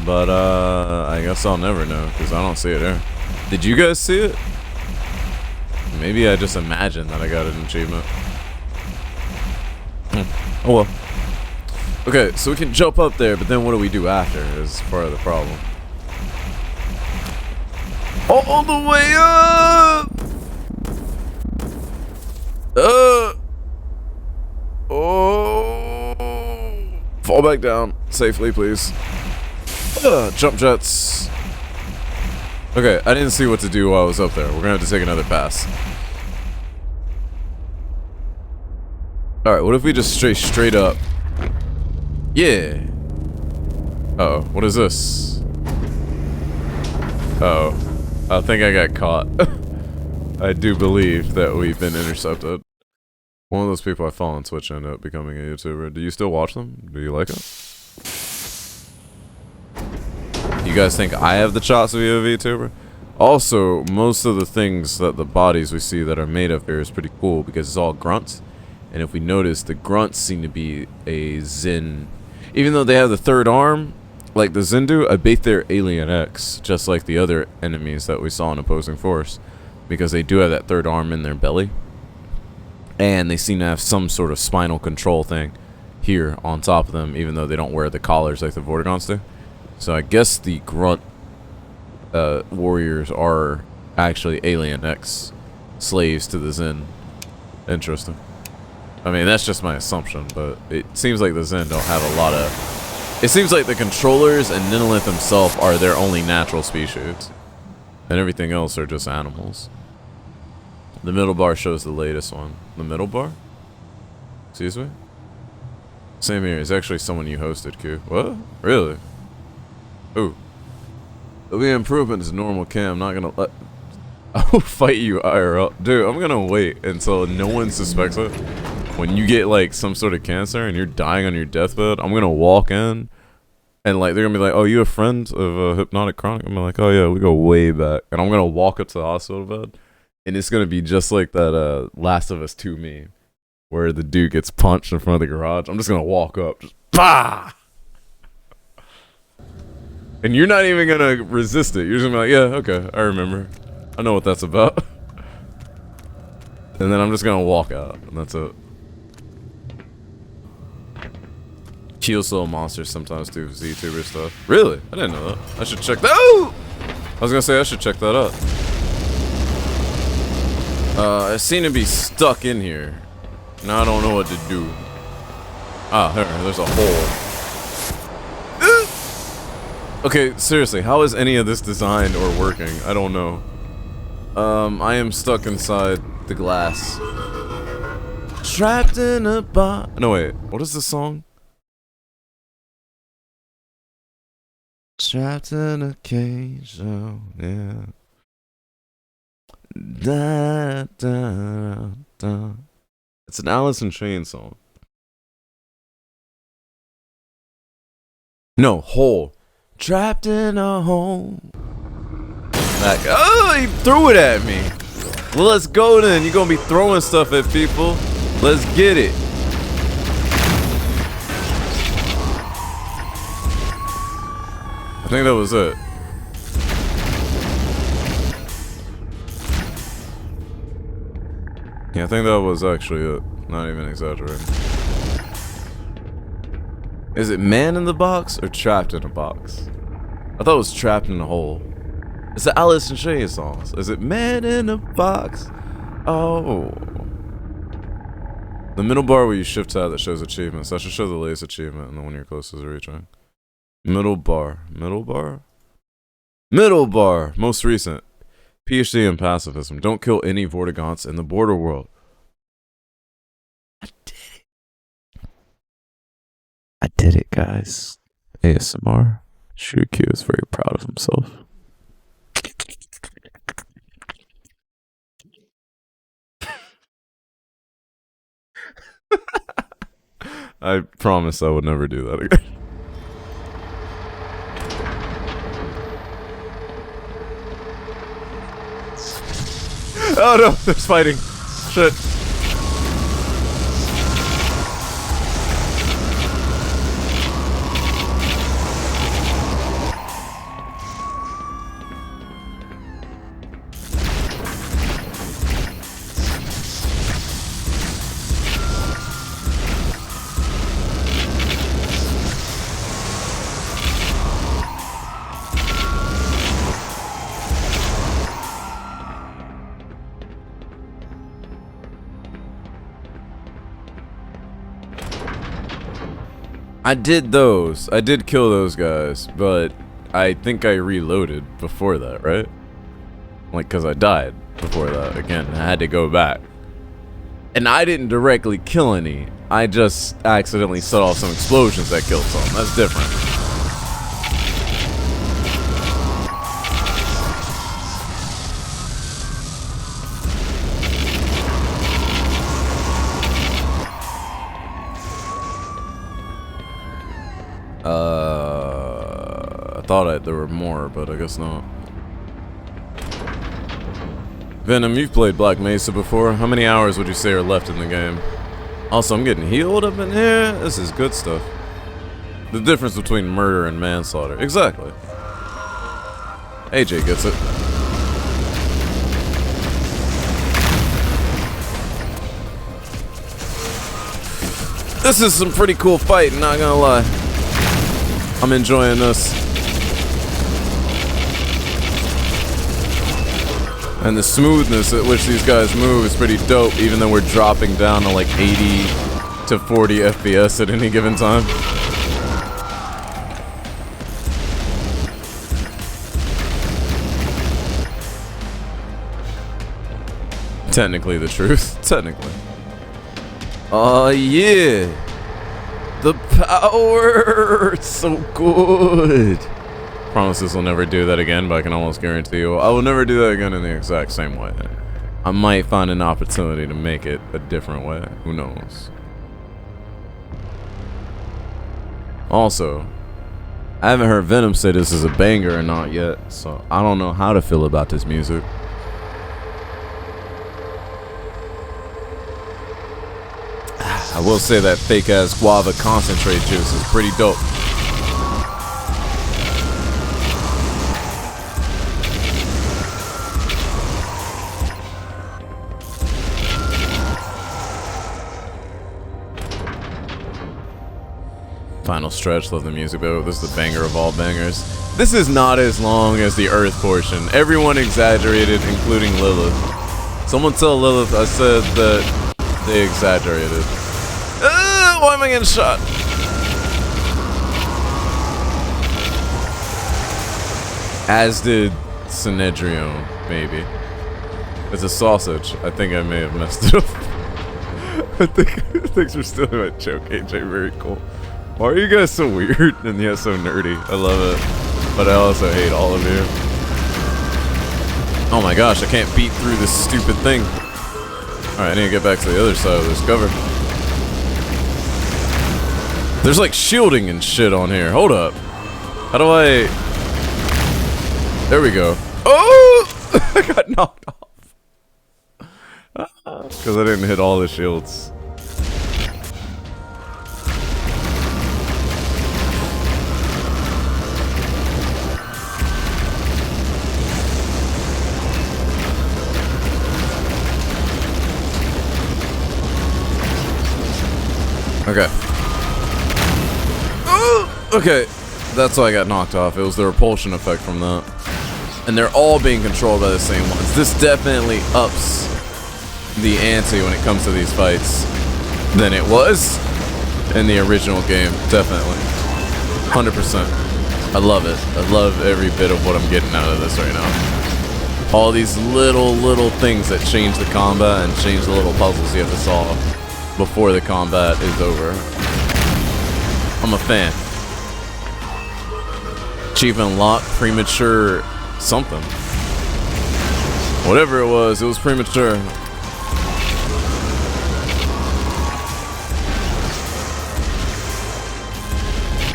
A: but I guess I'll never know because I don't see it there. Did you guys see it? Maybe I just imagined that I got an achievement. Oh well. Okay, so we can jump up there, but then what do we do after is part of the problem. All the way up! Oh! Fall back down safely, please. Jump jets. Okay, I didn't see what to do while I was up there. We're gonna have to take another pass. Alright, what if we just straight up? Yeah. Uh-oh, what is this? Uh-oh. I think I got caught. I do believe that we've been intercepted. One of those people I follow on Twitch ended up becoming a YouTuber. Do you still watch them? Do you like them? You guys think I have the chops to be a VTuber? Also, most of the things that the bodies we see that are made of here is pretty cool because it's all grunts. And if we notice, the grunts seem to be a Zen. Even though they have the third arm, like the Zen do, I bet they're Alien X, just like the other enemies that we saw in Opposing Force. because they do have that third arm in their belly. And they seem to have some sort of spinal control thing here on top of them, even though they don't wear the collars like the Vortigons do. So I guess the grunt warriors are actually Alien X slaves to the Zen. Interesting. I mean, that's just my assumption, but it seems like the Zen don't have a lot of... It seems like the controllers and Ninilith himself are their only natural species. And everything else are just animals. The middle bar shows the latest one. The middle bar? Excuse me? Same here. It's actually someone you hosted, Q. What? Really? Ooh. There'll be improvement to normal cam. I'm not gonna let... I will fight you IRL. Dude, I'm gonna wait until no one suspects it. When you get, like, some sort of cancer and you're dying on your deathbed, I'm gonna walk in and, like, they're gonna be like, oh, you a friend of Hypnotic Chronic? I'm like, oh, yeah, we go way back. And I'm gonna walk up to the hospital bed, and it's gonna be just like that Last of Us 2 meme, where the dude gets punched in front of the garage. I'm just gonna walk up, just, bah! And you're not even gonna resist it. You're just gonna be like, yeah, okay, I remember. I know what that's about. And then I'm just gonna walk out, and that's it. Kill Soul monsters sometimes do VTuber stuff. Really? I didn't know that. I should check that. Oh! I was gonna say I should check that out. I seem to be stuck in here. Now I don't know what to do. Ah, there's a hole. Okay, seriously, how is any of this designed or working? I don't know. I am stuck inside the glass. Trapped in a box. No, wait. What is the song? Trapped in a cage, oh, yeah. Da, da, da. It's an Alice in Chains song. No, hole. Trapped in a hole. Like, oh, he threw it at me. Well, let's go then. You're gonna be throwing stuff at people. Let's get it. I think that was it. Yeah, I think that was actually it. Not even exaggerating. Is it man in the box or trapped in a box? I thought it was trapped in a hole. It's the Alice in Chains songs. Is it man in a box? Oh. The middle bar where you shift tab that shows achievements. That should show the latest achievement and the one you're closest to reaching. Middle bar. Middle bar? Middle bar! Most recent. PhD in pacifism. Don't kill any Vortigons in the border world. I did it. I did it, guys. ASMR. Shiryu is very proud of himself. I promise I would never do that again. Oh no, there's fighting. Shit. I did those. I did kill those guys, but I think I reloaded before that, right? Like, because I died before that. Again, I had to go back. And I didn't directly kill any. I just accidentally set off some explosions that killed some. That's different. I thought there were more, but I guess not. Venom, you've played Black Mesa before. How many hours would you say are left in the game? Also, I'm getting healed up in here. This is good stuff. The difference between murder and manslaughter. Exactly. AJ gets it. This is some pretty cool fight, not gonna lie. I'm enjoying this. And the smoothness at which these guys move is pretty dope, even though we're dropping down to like 80 to 40 FPS at any given time. Technically the truth. Technically. Oh yeah. The power! It's so good. Promise this will never do that again, but I can almost guarantee you I will never do that again in the exact same way. I might find an opportunity to make it a different way. Who knows? Also, I haven't heard Venom say this is a banger or not yet, so I don't know how to feel about this music. I will say that fake-ass guava concentrate juice is pretty dope. Final stretch, love the music though. This is the banger of all bangers. This is not as long as the Earth portion. Everyone exaggerated, including Lilith. Someone tell Lilith I said that they exaggerated. Why am I getting shot? As did Synedrion, maybe. It's a sausage. I think I may have messed it up. I think things are still in my joke, AJ. Very cool. Why are you guys so weird and yet so nerdy? I love it. But I also hate all of you. Oh my gosh, I can't beat through this stupid thing. Alright, I need to get back to the other side of this cover. There's like shielding and shit on here. Hold up. How do I... There we go. Oh! I got knocked off. Because I didn't hit all the shields. Okay. Okay, that's why I got knocked off. It was the repulsion effect from that. And they're all being controlled by the same ones. This definitely ups the ante when it comes to these fights than it was in the original game. Definitely. 100%. I love it. I love every bit of what I'm getting out of this right now. All these little things that change the combat and change the little puzzles you have to solve before the combat is over. I'm a fan. Achievement unlocked, premature something. Whatever it was premature.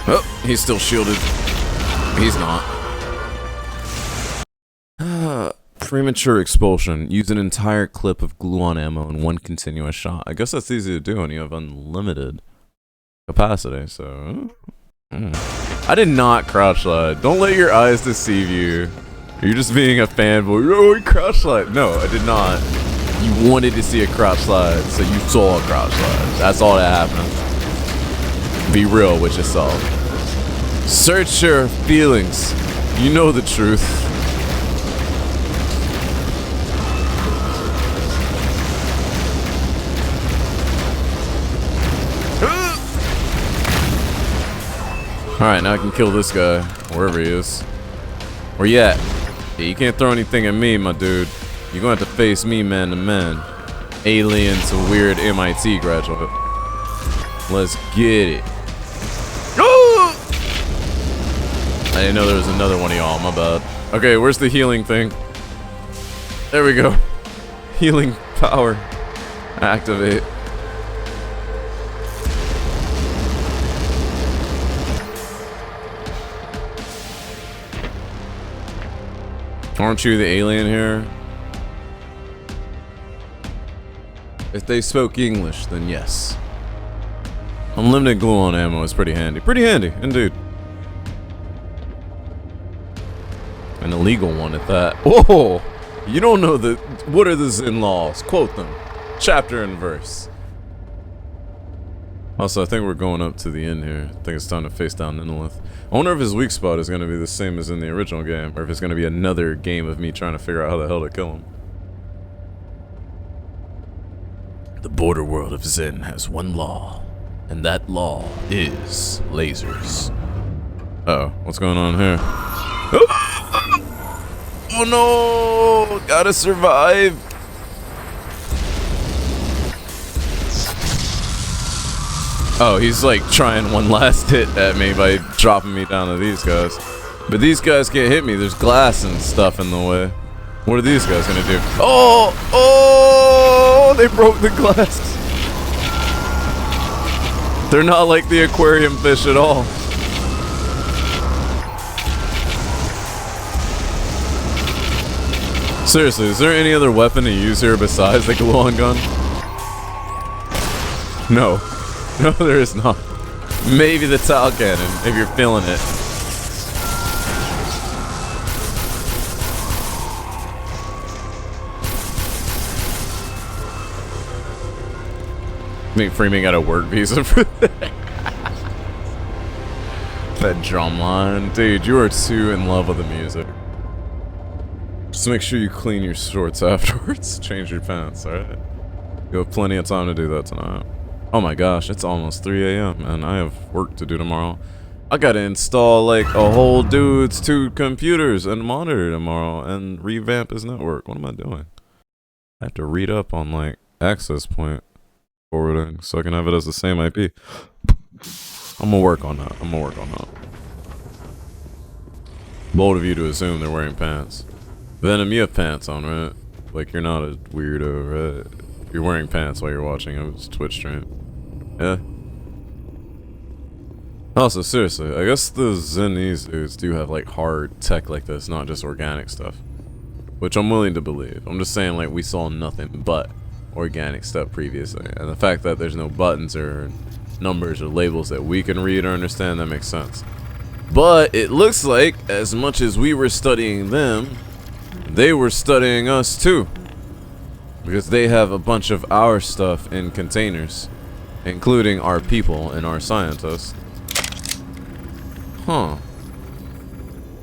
A: Oh, he's still shielded. He's not. Premature expulsion. Use an entire clip of gluon ammo in one continuous shot. I guess that's easy to do when you have unlimited capacity, so... I did not crouch slide. Don't let your eyes deceive you. You're just being a fanboy. Oh, crouch slide. No, I did not. You wanted to see a crouch slide, so you saw a crouch slide. That's all that happened. Be real with yourself. Search your feelings. You know the truth. Alright, now I can kill this guy, wherever he is. Where you at? Yeah, you can't throw anything at me, my dude. You're gonna have to face me man to man. Alien to weird MIT graduate. Let's get it. Oh! I didn't know there was another one of y'all, my bad. Okay, where's the healing thing? There we go. Healing power. Activate. Aren't you the alien here? If they spoke English, then yes. Unlimited gluon ammo is pretty handy. Pretty handy, indeed. An illegal one at that. Whoa! You don't know the... What are the Zen laws? Quote them. Chapter and verse. Also, I think we're going up to the end here. I think it's time to face down Ninilith. I wonder if his weak spot is going to be the same as in the original game, or if it's going to be another game of me trying to figure out how the hell to kill him. The border world of Zen has one law, and that law is lasers. Uh-oh, what's going on here? Oh no! Gotta survive! Oh, he's like trying one last hit at me by dropping me down to these guys. But these guys can't hit me. There's glass and stuff in the way. What are these guys gonna do? Oh! Oh! They broke the glass. They're not like the aquarium fish at all. Seriously, is there any other weapon to use here besides the glue-on gun? No. No, there is not. Maybe the towel cannon, if you're feeling it. I think Freeman got a work visa for that. That drum line. Dude, you are too in love with the music. Just make sure you clean your shorts afterwards. Change your pants, alright? You have plenty of time to do that tonight. Oh my gosh, it's almost 3 a.m. and I have work to do tomorrow. I gotta install like a whole dude's 2 computers and monitor tomorrow and revamp his network. What am I doing? I have to read up on like access point forwarding so I can have it as the same IP. I'm gonna work on that. I'm gonna work on that. Bold of you to assume they're wearing pants. Venom, you have pants on, right? Like you're not a weirdo, right? You're wearing pants while you're watching a Twitch stream. Yeah. Also, seriously, I guess the Zenese dudes do have like hard tech like this, not just organic stuff. Which I'm willing to believe. I'm just saying like we saw nothing but organic stuff previously. And the fact that there's no buttons or numbers or labels that we can read or understand, that makes sense. But it looks like as much as we were studying them, they were studying us too. Because they have a bunch of our stuff in containers, including our people and our scientists. Huh.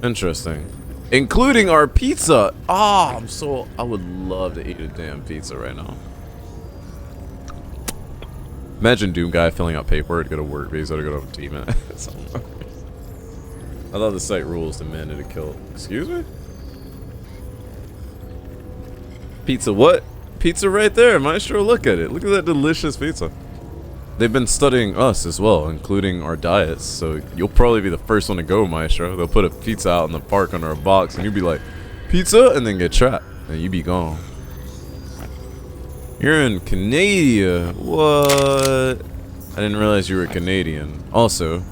A: Interesting. Including our pizza. Ah, I would love to eat a damn pizza right now. Imagine Doom Guy filling out paperwork to go to work visa to go to Demon. I thought the site rules demanded a kill. Excuse me? Pizza what? Pizza right there, Maestro, look at it. Look at that delicious pizza. They've been studying us as well, including our diets, so you'll probably be the first one to go, Maestro. They'll put a pizza out in the park under a box, and you'll be like, pizza, and then get trapped, and you be gone. You're in Canada. What? I didn't realize you were Canadian. Also,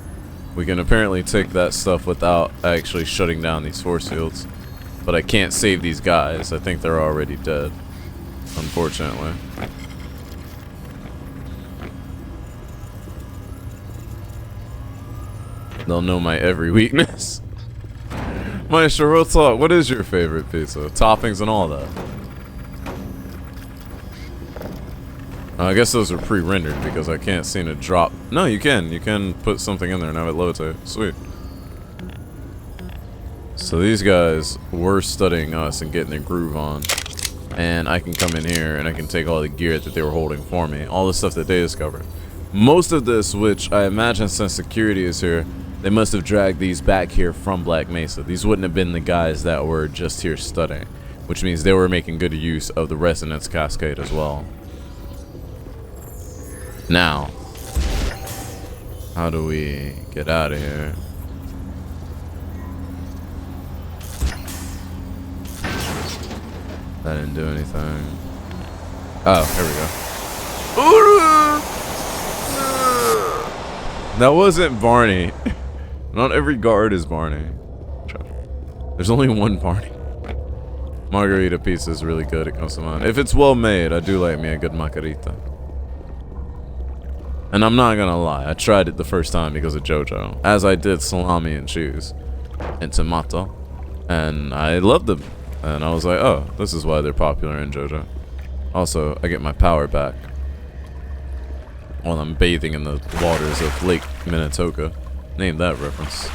A: we can apparently take that stuff without actually shutting down these force fields. But I can't save these guys. I think they're already dead. Unfortunately. They'll know my every weakness. Maestro, real talk, what is your favorite pizza? Toppings and all that. I guess those are pre-rendered because I can't seem to drop. No, you can. You can put something in there and have it levitate. Sweet. So these guys were studying us and getting their groove on. And I can come in here and I can take all the gear that they were holding for me. All the stuff that they discovered. Most of this, which I imagine since security is here, they must have dragged these back here from Black Mesa. These wouldn't have been the guys that were just here studying. Which means they were making good use of the resonance cascade as well. Now, how do we get out of here? That didn't do anything. Oh, here we go. That wasn't Barney. Not every guard is Barney. There's only one Barney. Margarita pizza is really good, it comes to mind. If it's well made, I do like me a good margarita. And I'm not gonna lie, I tried it the first time because of JoJo. As I did salami and cheese. And tomato. And I loved them. And I was like, oh, this is why they're popular in JoJo. Also, I get my power back. while I'm bathing in the waters of Lake Minnetonka. Name that reference.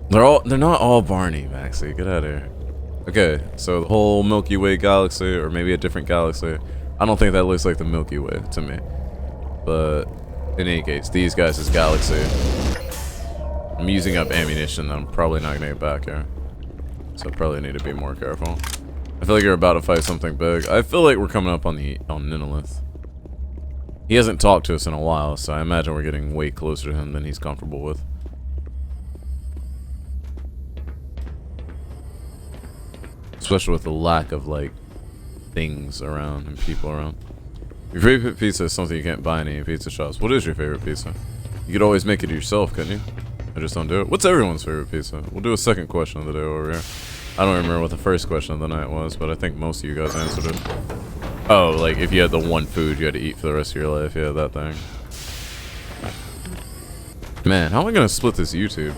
A: They're not all Barney, Maxie. Get out of here. Okay, so the whole Milky Way galaxy, or maybe a different galaxy. I don't think that looks like the Milky Way to me. But in any case, these guys is galaxy. I'm using up ammunition that I'm probably not gonna get back here. So I probably need to be more careful. I feel like you're about to fight something big. I feel like we're coming up on Ninilith. He hasn't talked to us in a while, so I imagine we're getting way closer to him than he's comfortable with. Especially with the lack of, like, things around and people around. Your favorite pizza is something you can't buy in any pizza shops. What is your favorite pizza? You could always make it yourself, couldn't you? I just don't do it. What's everyone's favorite pizza? We'll do a second question of the day over here. I don't remember what the first question of the night was, but I think most of you guys answered it. Oh, like if you had the one food you had to eat for the rest of your life. Yeah, that thing. Man, how am I gonna split this YouTube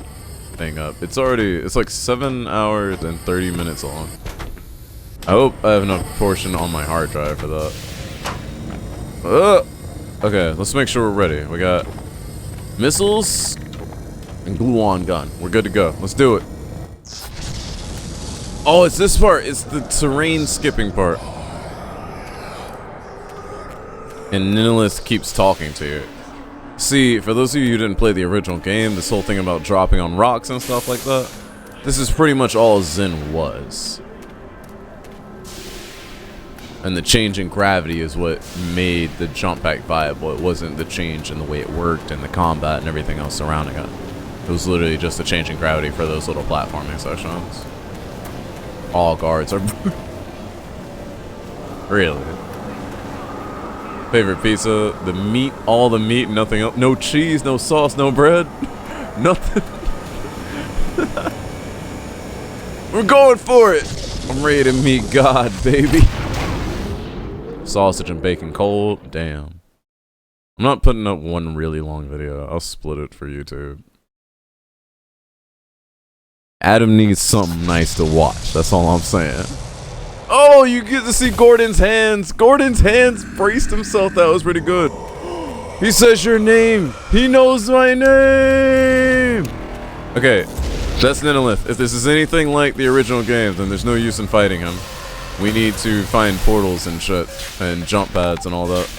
A: thing up? It's like 7 hours and 30 minutes long. I hope I have enough portion on my hard drive for that. Okay, let's make sure we're ready. We got missiles and gluon gun. We're good to go. Let's do it. Oh, it's this part. It's the terrain skipping part. And Ninilith keeps talking to you. See, for those of you who didn't play the original game, this whole thing about dropping on rocks and stuff like that, this is pretty much all Zen was. And the change in gravity is what made the jump pack viable. It wasn't the change in the way it worked and the combat and everything else surrounding it. It was literally just a change in gravity for those little platforming sections. All guards are... Really? Favorite pizza? The meat, all the meat, nothing else. No cheese, no sauce, no bread. Nothing. We're going for it. I'm ready to meet God, baby. Sausage and bacon cold. Damn. I'm not putting up one really long video. I'll split it for YouTube. Adam needs something nice to watch. That's all I'm saying. Oh, you get to see Gordon's hands. Gordon's hands braced himself. That was pretty good. He says your name. He knows my name. Okay, that's Ninilith. If this is anything like the original game, then there's no use in fighting him. We need to find portals and shit, and jump pads and all that.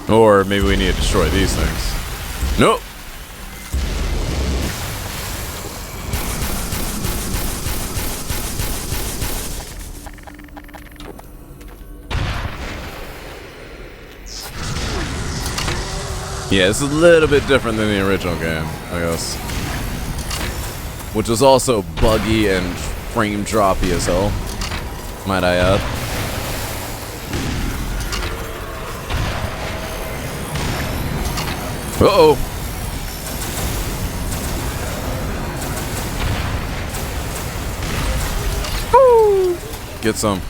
A: Or maybe we need to destroy these things. Nope. Yeah, it's a little bit different than the original game, I guess. Which was also buggy and frame droppy as hell, might I add. Uh-oh. Woo! Get some.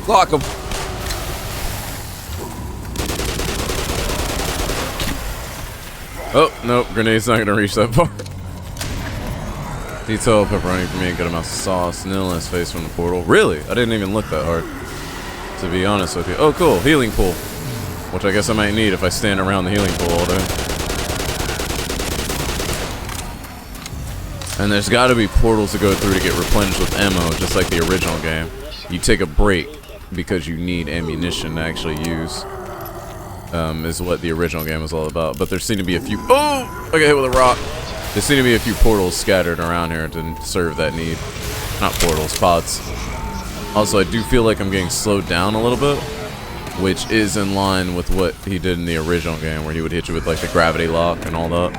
A: Lock him. Oh, nope. Grenade's not gonna reach that far. Detail pepperoni for me and good amounts of sauce. Nil in his face from the portal. Really? I didn't even look that hard, to be honest with you. Oh, cool. Healing pool. Which I guess I might need if I stand around the healing pool all day. And there's gotta be portals to go through to get replenished with ammo, just like the original game. You take a break because you need ammunition to actually use, is what the original game was all about. But there seem to be a few... Oh! I got hit with a rock. There seem to be a few portals scattered around here to serve that need. Not portals, pods. Also, I do feel like I'm getting slowed down a little bit, which is in line with what he did in the original game, where he would hit you with like the gravity lock and all that.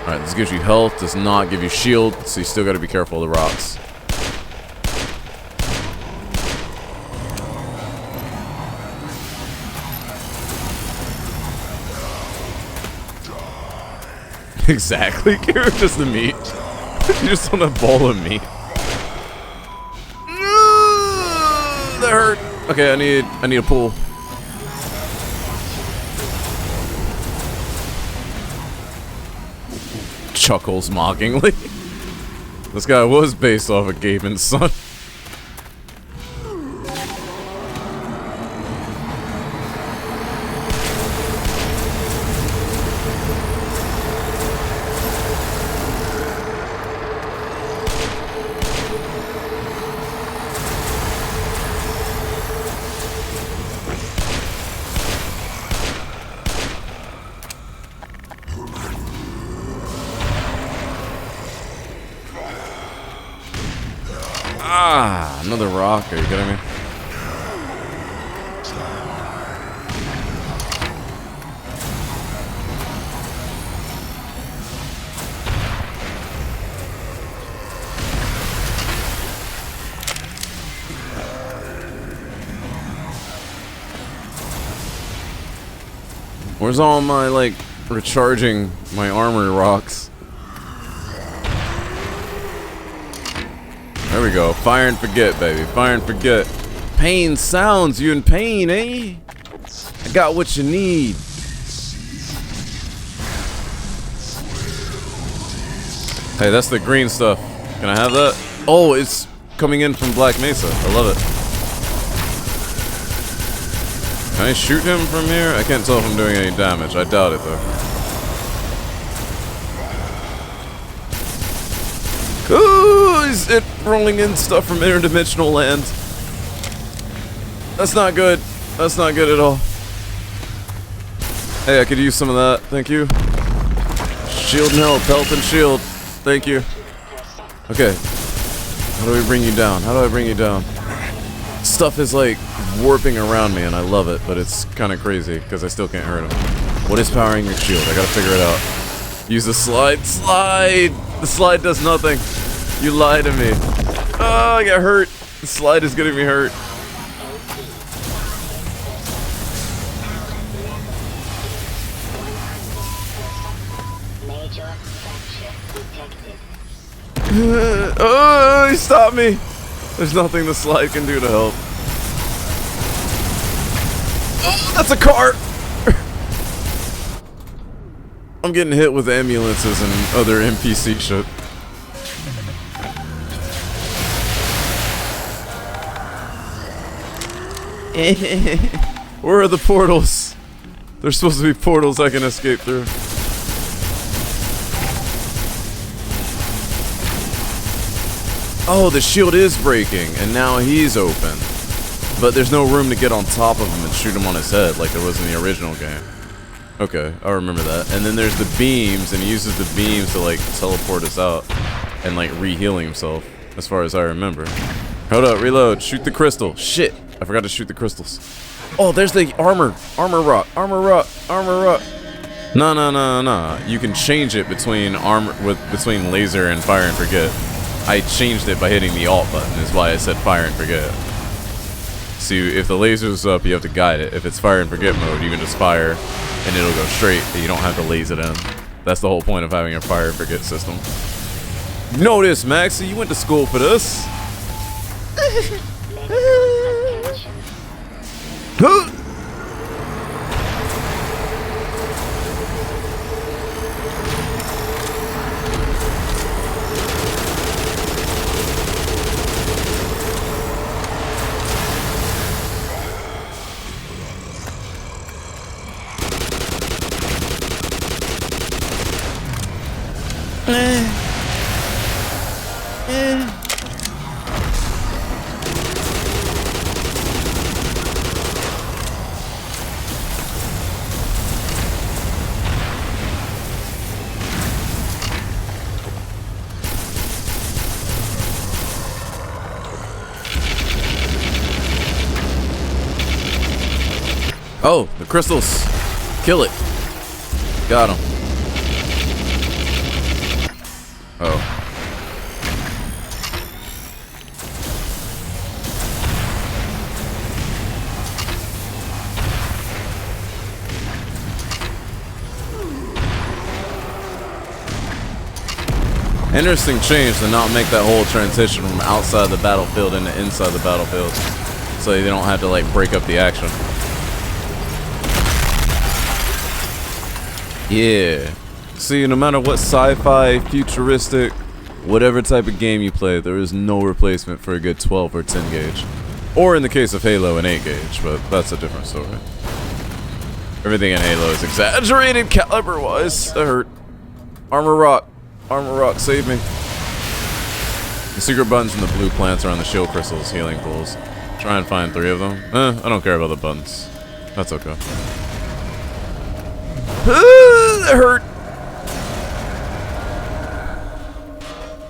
A: Alright, this gives you health, does not give you shield, so you still gotta be careful of the rocks. Exactly, you're just the meat. You just want a ball of meat. Okay, I need a pull. Chuckles mockingly. This guy was based off of Gaben's son. Ah, another rock. Are you kidding me? Where's all my, like, recharging my armor rocks? There we go. Fire and forget, baby. Fire and forget. Pain sounds. You in pain, eh? I got what you need. Hey, that's the green stuff. Can I have that? Oh, it's coming in from Black Mesa. I love it. Can I shoot him from here? I can't tell if I'm doing any damage. I doubt it, though. Ooh, is it rolling in stuff from interdimensional land? That's not good. That's not good at all. Hey, I could use some of that. Thank you. Shield and health and shield. Thank you. Okay. How do we bring you down? How do I bring you down? Stuff is like warping around me and I love it, but it's kind of crazy because I still can't hurt him. What is powering your shield? I gotta figure it out. Use the slide. Slide! The slide does nothing. You lie to me. Oh, I got hurt. The slide is getting me hurt. Oh, he stopped me. There's nothing the slide can do to help. Oh, that's a cart. I'm getting hit with ambulances and other NPC shit. Where are the portals? There's supposed to be portals I can escape through. Oh, the shield is breaking, and now he's open. But there's no room to get on top of him and shoot him on his head like there was in the original game. Okay, I remember that. And then there's the beams, and he uses the beams to, like, teleport us out and, like, re-heal himself, as far as I remember. Hold up, reload. Shoot the crystal. Shit, I forgot to shoot the crystals. Oh, there's the armor. Armor rock. Armor rock. Armor rock. No. You can change it between between laser and fire and forget. I changed it by hitting the alt button, is why I said fire and forget. See, if the laser's up, you have to guide it. If it's fire and forget mode, you can just fire and it'll go straight. You don't have to laze it in. That's the whole point of having a fire and forget system. Notice, Maxie, you went to school for this. Huh? Oh, the crystals. Kill it. Got him. Oh. Interesting change to not make that whole transition from outside the battlefield into inside the battlefield. so they don't have to like break up the action. Yeah. See, no matter what sci-fi, futuristic, whatever type of game you play, there is no replacement for a good 12 or 10 gauge. Or in the case of Halo, an 8 gauge, but that's a different story. Everything in Halo is exaggerated caliber-wise. That hurt. Armor rock, save me. The secret buttons and the blue plants are on the shield crystals, healing pools. Try and find 3 of them. I don't care about the buttons. That's okay. That hurt.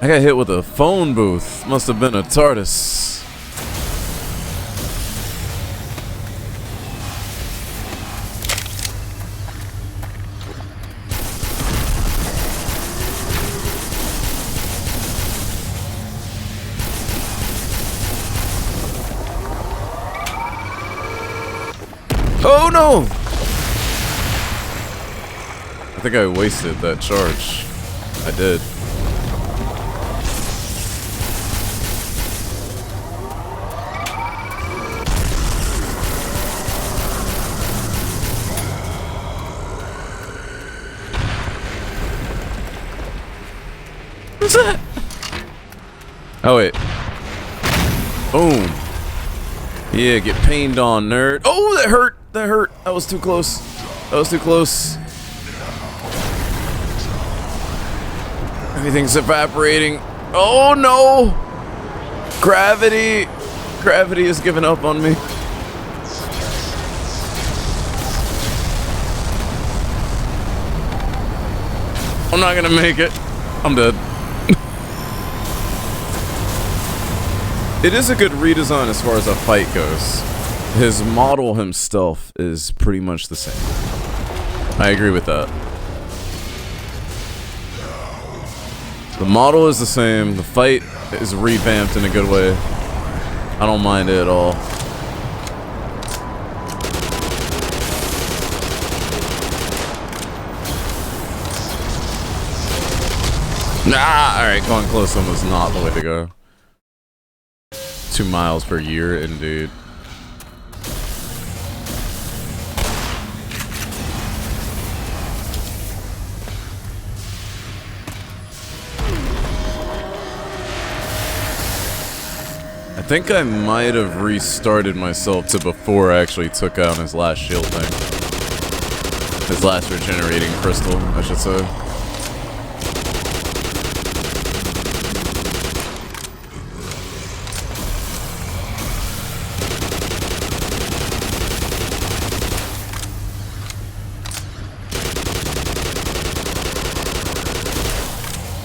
A: I got hit with a phone booth. Must have been a TARDIS. Oh no! I think I wasted that charge. I did. What's that? Oh wait. Boom. Yeah, get pained on, nerd. Oh, that hurt. That hurt. That was too close. That was too close. Everything's evaporating. Oh no! Gravity. Gravity is giving up on me. I'm not gonna make it. I'm dead. It is a good redesign as far as a fight goes. His model himself is pretty much the same. I agree with that. The model is the same. The fight is revamped in a good way. I don't mind it at all. Nah, alright, going close to him was not the way to go. 2 miles per year, indeed. I think I might have restarted myself to before I actually took out his last shield thing. His last regenerating crystal, I should say.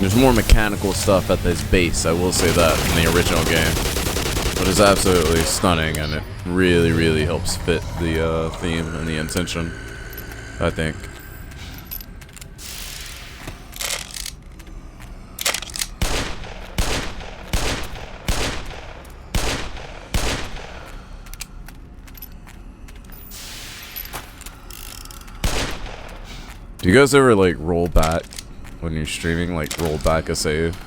A: There's more mechanical stuff at this base, I will say that, in the original game. But it's absolutely stunning, and it really, really helps fit the theme and the intention, I think. Do you guys ever, like, roll back when you're streaming? Like, roll back a save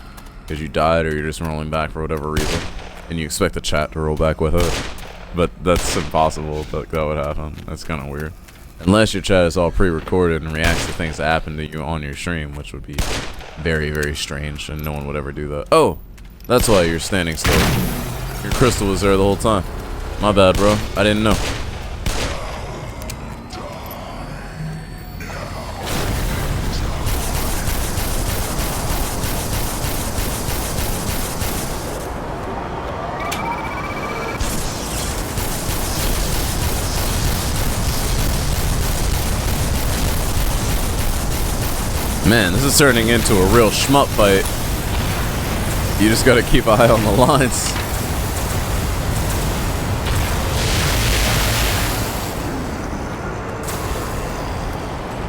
A: because you died or you're just rolling back for whatever reason? And you expect the chat to roll back with it. But that's impossible that would happen. That's kind of weird. Unless your chat is all pre-recorded and reacts to things that happen to you on your stream, which would be very, very strange, and no one would ever do that. Oh, that's why you're standing still. Your crystal was there the whole time. My bad, bro. I didn't know. Man, this is turning into a real shmup fight. You just gotta keep an eye on the lines.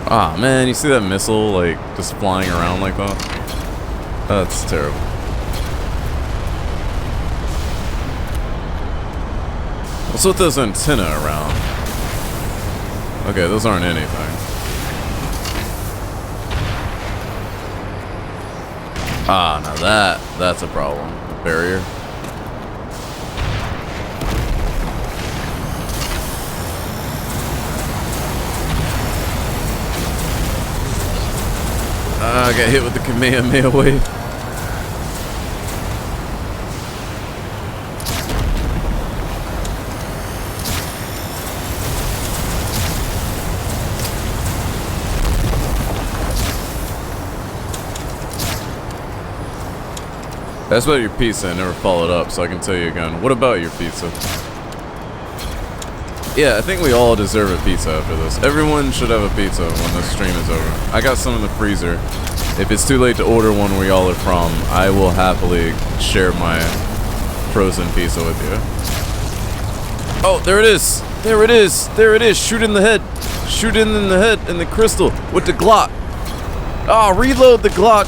A: Ah, man, you see that missile, like, just flying around like that? That's terrible. What's with those antennae around? Okay, those aren't anything. Ah, now that's a problem. The barrier. got hit with the Kamehameha wave. That's about your pizza. I never followed up, so I can tell you again. What about your pizza? Yeah, I think we all deserve a pizza after this. Everyone should have a pizza when this stream is over. I got some in the freezer. If it's too late to order one where y'all are from, I will happily share my frozen pizza with you. Oh, there it is. There it is. There it is. Shoot in the head. Shoot in the head in the crystal with the Glock. Oh, reload the Glock.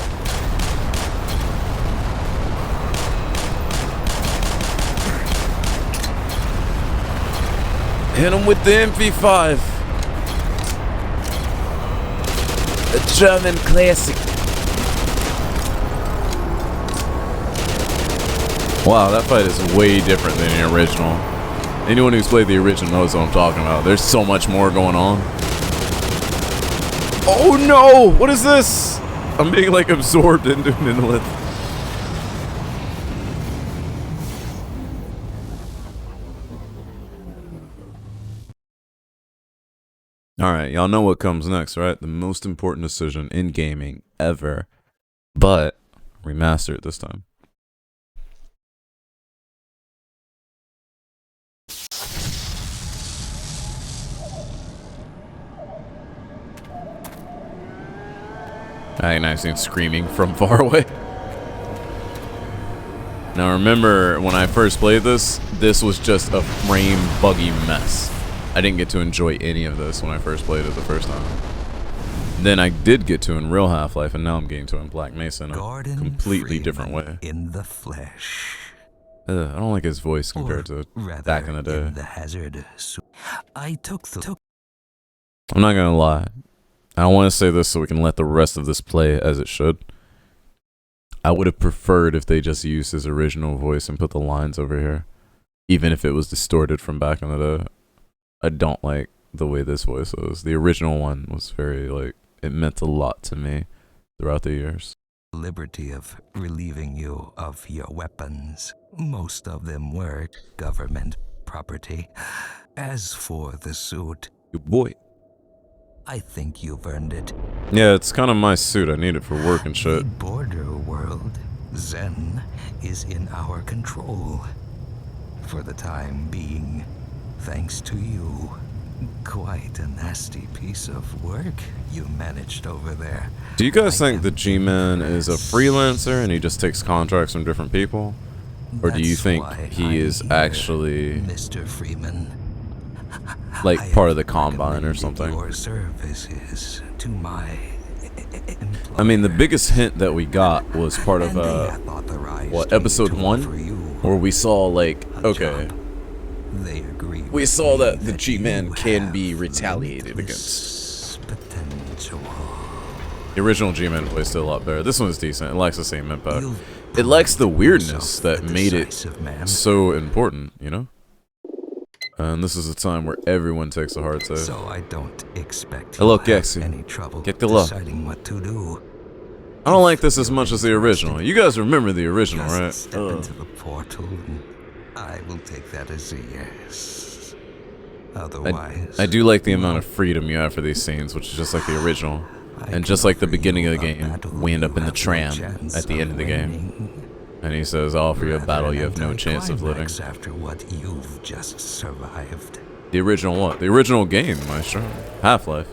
A: Hit him with the MP5. A German classic. Wow, that fight is way different than the original. Anyone who's played the original knows what I'm talking about. There's so much more going on. Oh no! What is this? I'm being like absorbed into an inlet. Alright, y'all know what comes next, right? The most important decision in gaming ever. But remastered this time. I've seen screaming from far away. Now remember, when I first played this, this was just a frame buggy mess. I didn't get to enjoy any of this when I first played it the first time. Then I did get to in real Half-Life, and now I'm getting to in Black Mesa in a completely different way.
B: In the flesh.
A: I don't like his voice compared to back in the day.
B: The hazard. I took the.
A: I'm not gonna lie. I want to say this so we can let the rest of this play as it should. I would have preferred if they just used his original voice and put the lines over here, even if it was distorted from back in the day. I don't like the way this voice was. The original one was very, like, it meant a lot to me throughout the years.
B: Liberty of relieving you of your weapons. Most of them were government property. As for the suit,
A: Good boy.
B: I think you've earned it.
A: Yeah, it's kind of my suit. I need it for work and shit.
B: The border world, Zen, is in our control. For the time being, thanks to you. Quite a nasty piece of work you managed over there.
A: Do you guys think the G-Man is a freelancer and he just takes contracts from different people? Or do you think he is actually
B: Mr. Freeman,
A: like part of the Combine or something?
B: Your services to my
A: I mean, the biggest hint that we got was part of what, episode 1, where we saw like, okay,
B: they agree.
A: we saw that the G-Man can be retaliated against.
B: Potential.
A: The original G-Man plays still a lot better. This one's decent. It lacks the same impact. It lacks the weirdness that made it so important, you know? And this is a time where everyone takes a hard save.
B: So I don't expect
A: Hello,
B: you have
A: Gexy.
B: any trouble
A: deciding
B: what to do.
A: I don't like this as much as the original. You guys remember the original, right?
B: Step into the portal and I will take that as a yes. Otherwise,
A: I do like the amount of freedom you have for these scenes, which is just like the original. And just like the beginning of the game, we end up in the tram at the end of the game. And he says, I'll offer you a battle you have no chance of living.
B: After what you've just survived.
A: The original what? The original game, Maestro. Half-Life.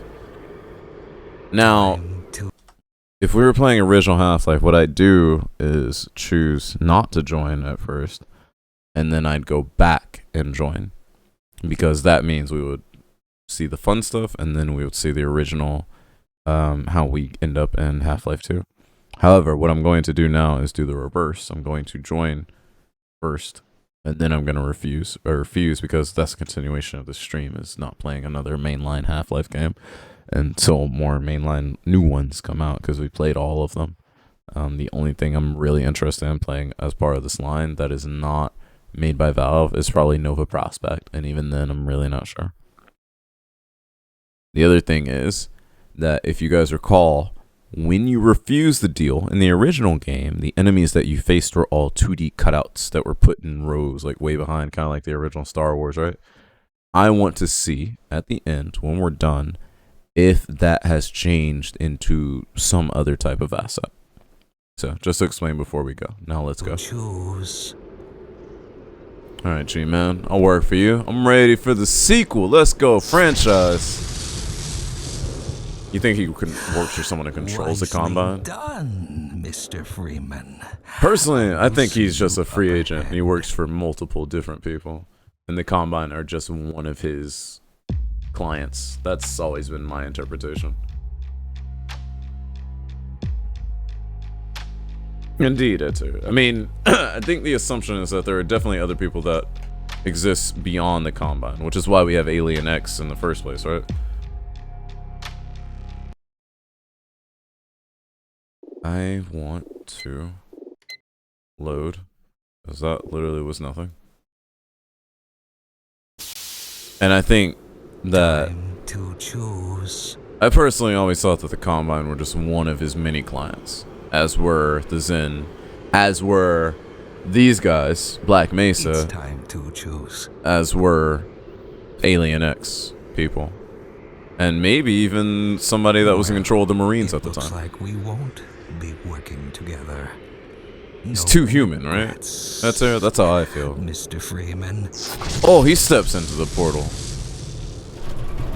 A: Now, if we were playing original Half-Life, what I'd do is choose not to join at first. And then I'd go back and join. Because that means we would see the fun stuff, and then we would see the original, how we end up in Half-Life 2. However, what I'm going to do now is do the reverse. I'm going to join first, and then I'm going to refuse because that's a continuation of the stream, is not playing another mainline Half-Life game until more mainline new ones come out, because we played all of them. The only thing I'm really interested in playing as part of this line that is not made by Valve is probably Nova Prospect, and even then I'm really not sure. The other thing is that if you guys recall, when you refuse the deal, in the original game, the enemies that you faced were all 2D cutouts that were put in rows, like way behind, kind of like the original Star Wars, right? I want to see at the end, when we're done, if that has changed into some other type of asset. So, just to explain before we go. Now let's go.
B: Choose.
A: Alright, G-Man. I'll work for you. I'm ready for the sequel. Let's go, franchise. You think he can work for someone that controls the Combine?
B: Done, Mr. Freeman.
A: Personally, I think he's just a free agent. And he works for multiple different people. And the Combine are just one of his clients. That's always been my interpretation. Indeed, I mean, I think the assumption is that there are definitely other people that exist beyond the Combine, which is why we have Alien X in the first place, right? I want to load, because that literally was nothing. And I think that
B: Time to choose.
A: I personally always thought that the Combine were just one of his many clients, as were the Zen, as were these guys, Black Mesa,
B: It's time to choose.
A: as were Alien X people. And maybe even somebody that was in control of the Marines at the
B: Looks
A: time.
B: like we won't be working together.
A: He's
B: No
A: too human, right?
B: regrets,
A: That's how I feel.
B: Mr. Freeman.
A: Oh, he steps into the portal.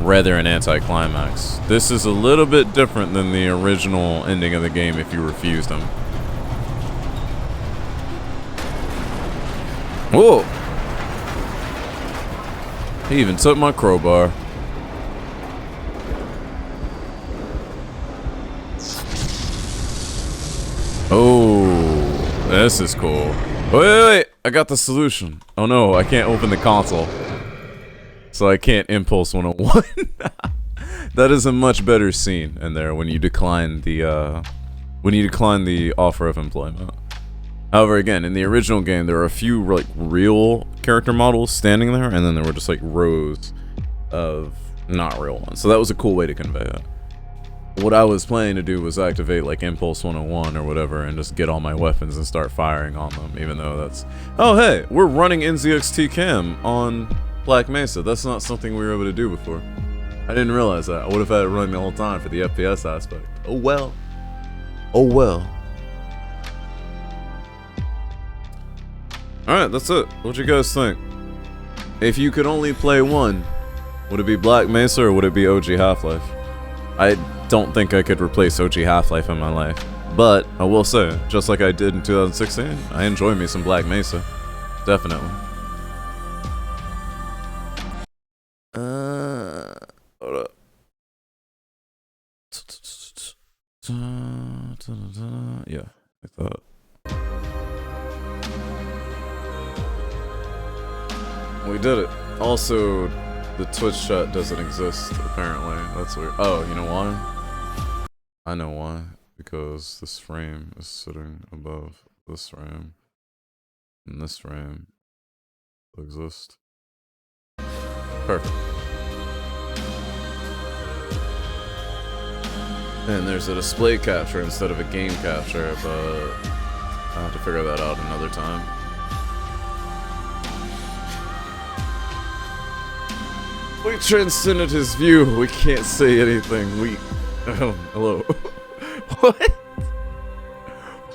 A: Rather an anticlimax. This is a little bit different than the original ending of the game if you refused him. Whoa! He even took my crowbar. Oh, this is cool. Wait, I got the solution. Oh no, I can't open the console. So I can't impulse 101. That is a much better scene in there when you decline the offer of employment. However, again, in the original game, there were a few like real character models standing there, and then there were just like rows of not real ones. So that was a cool way to convey it. What I was planning to do was activate like Impulse 101 or whatever and just get all my weapons and start firing on them, even though that's... Oh hey, we're running NZXT cam on Black Mesa. That's not something we were able to do before. I didn't realize that. I would have had it running the whole time for the FPS aspect. Oh well. Oh well. Alright, that's it. What you guys think? If you could only play one, would it be Black Mesa or would it be OG Half-Life? I don't think I could replace OG Half-Life in my life. But, I will say, just like I did in 2016, I enjoy me some Black Mesa. Definitely. Hold up. Yeah, like that. We did it. Also, the Twitch chat doesn't exist, apparently. That's weird. Oh, you know why? I know why. Because this frame is sitting above this frame. And this frame exists. Perfect. And there's a display capture instead of a game capture, but I'll have to figure that out another time. We transcended his view. We can't say anything. Hello. What?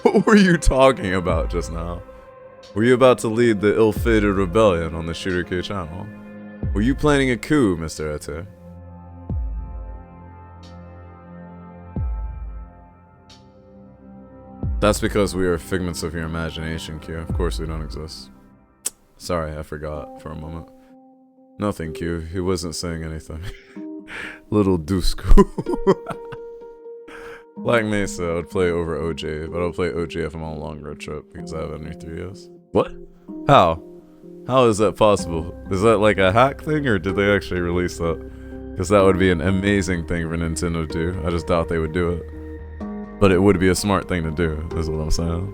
A: What were you talking about just now? Were you about to lead the ill-fated rebellion on the Shooter K channel? Were you planning a coup, Mr. Ete? That's because we are figments of your imagination, Q. Of course we don't exist. Sorry, I forgot for a moment. Nothing, Q. He wasn't saying anything. Little Dusku. Black Mesa, I would play over OJ, but I'll play OJ if I'm on a long road trip because I have any 3S. What? How? How is that possible? Is that like a hack thing, or did they actually release that? Because that would be an amazing thing for Nintendo to do. I just doubt they would do it. But it would be a smart thing to do, is what I'm saying.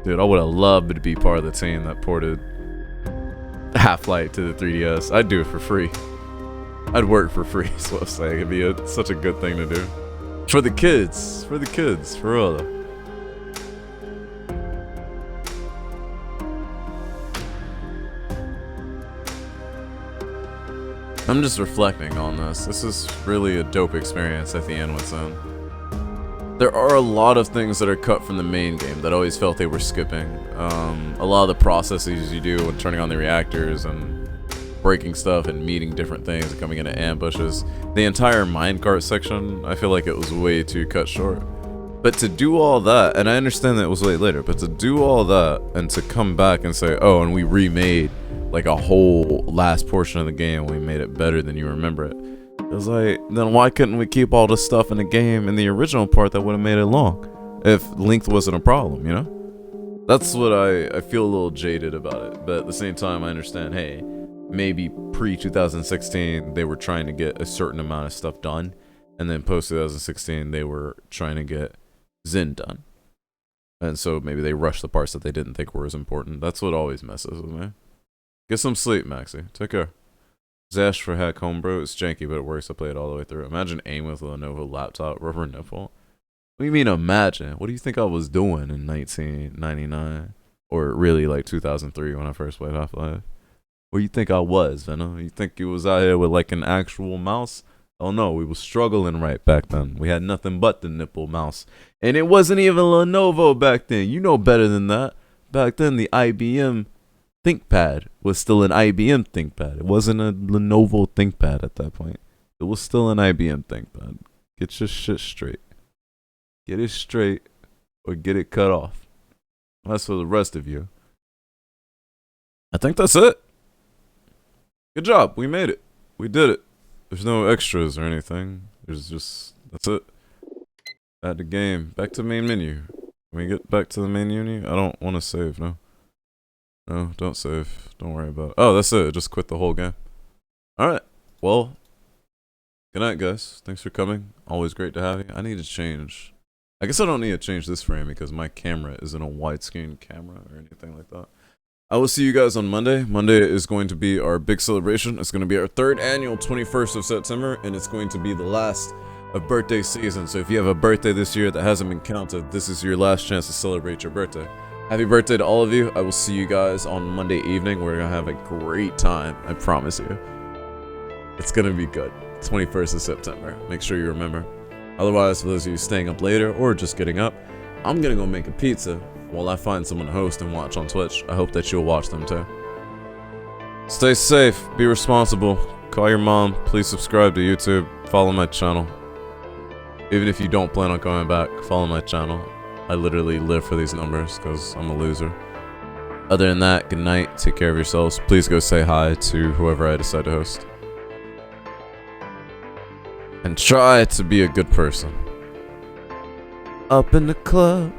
A: Dude, I would have loved to be part of the team that ported Half-Life to the 3DS. I'd do it for free. I'd work for free, is what I'm saying. It'd be such a good thing to do. For the kids. For the kids. For real though. I'm just reflecting on this. This is really a dope experience at the end with Zen. There are a lot of things that are cut from the main game that I always felt they were skipping. A lot of the processes you do when turning on the reactors and breaking stuff and meeting different things and coming into ambushes. The entire minecart section, I feel like it was way too cut short. But to do all that, and I understand that it was way later, but to do all that and to come back and say, oh, and we remade like a whole last portion of the game, we made it better than you remember it. It was like, then why couldn't we keep all the stuff in the game in the original part that would have made it long? If length wasn't a problem, you know? That's what I feel a little jaded about it. But at the same time, I understand, hey, maybe pre-2016, they were trying to get a certain amount of stuff done. And then post-2016, they were trying to get Zen done. And so maybe they rushed the parts that they didn't think were as important. That's what always messes with me. Get some sleep, Maxie. Take care. Zash for Hack Homebrew. It's janky, but it works. I play it all the way through. Imagine aim with a Lenovo laptop, rubber nipple. What do you mean imagine? What do you think I was doing in 1999? Or really like 2003 when I first played Half-Life? Where you think I was, Venom? You think you was out here with like an actual mouse? Oh no, we was struggling right back then. We had nothing but the nipple mouse. And it wasn't even Lenovo back then. You know better than that. Back then, the IBM ThinkPad was still an IBM ThinkPad. It wasn't a Lenovo ThinkPad at that point. It was still an IBM ThinkPad. Get your shit straight. Get it straight or get it cut off. That's for the rest of you. I think that's it. Good job. We made it. We did it. There's no extras or anything. There's just, that's it. Add the game. Back to main menu. Can we get back to the main menu? I don't want to save, no. No, don't save. Don't worry about it. Oh, that's it. Just quit the whole game. Alright. Well, good night, guys. Thanks for coming. Always great to have you. I need to change. I guess I don't need to change this frame because my camera isn't a widescreen camera or anything like that. I will see you guys on Monday. Monday is going to be our big celebration. It's going to be our 3rd annual 21st of September, and it's going to be the last of birthday season. So if you have a birthday this year that hasn't been counted, this is your last chance to celebrate your birthday. Happy birthday to all of you. I will see you guys on Monday evening. We're going to have a great time. I promise you. It's going to be good. 21st of September. Make sure you remember. Otherwise, for those of you staying up later or just getting up, I'm going to go make a pizza while I find someone to host and watch on Twitch. I hope that you'll watch them too. Stay safe. Be responsible. Call your mom. Please subscribe to YouTube. Follow my channel. Even if you don't plan on coming back, follow my channel. I literally live for these numbers because I'm a loser. Other than that, good night. Take care of yourselves. Please go say hi to whoever I decide to host. And try to be a good person. Up in the club.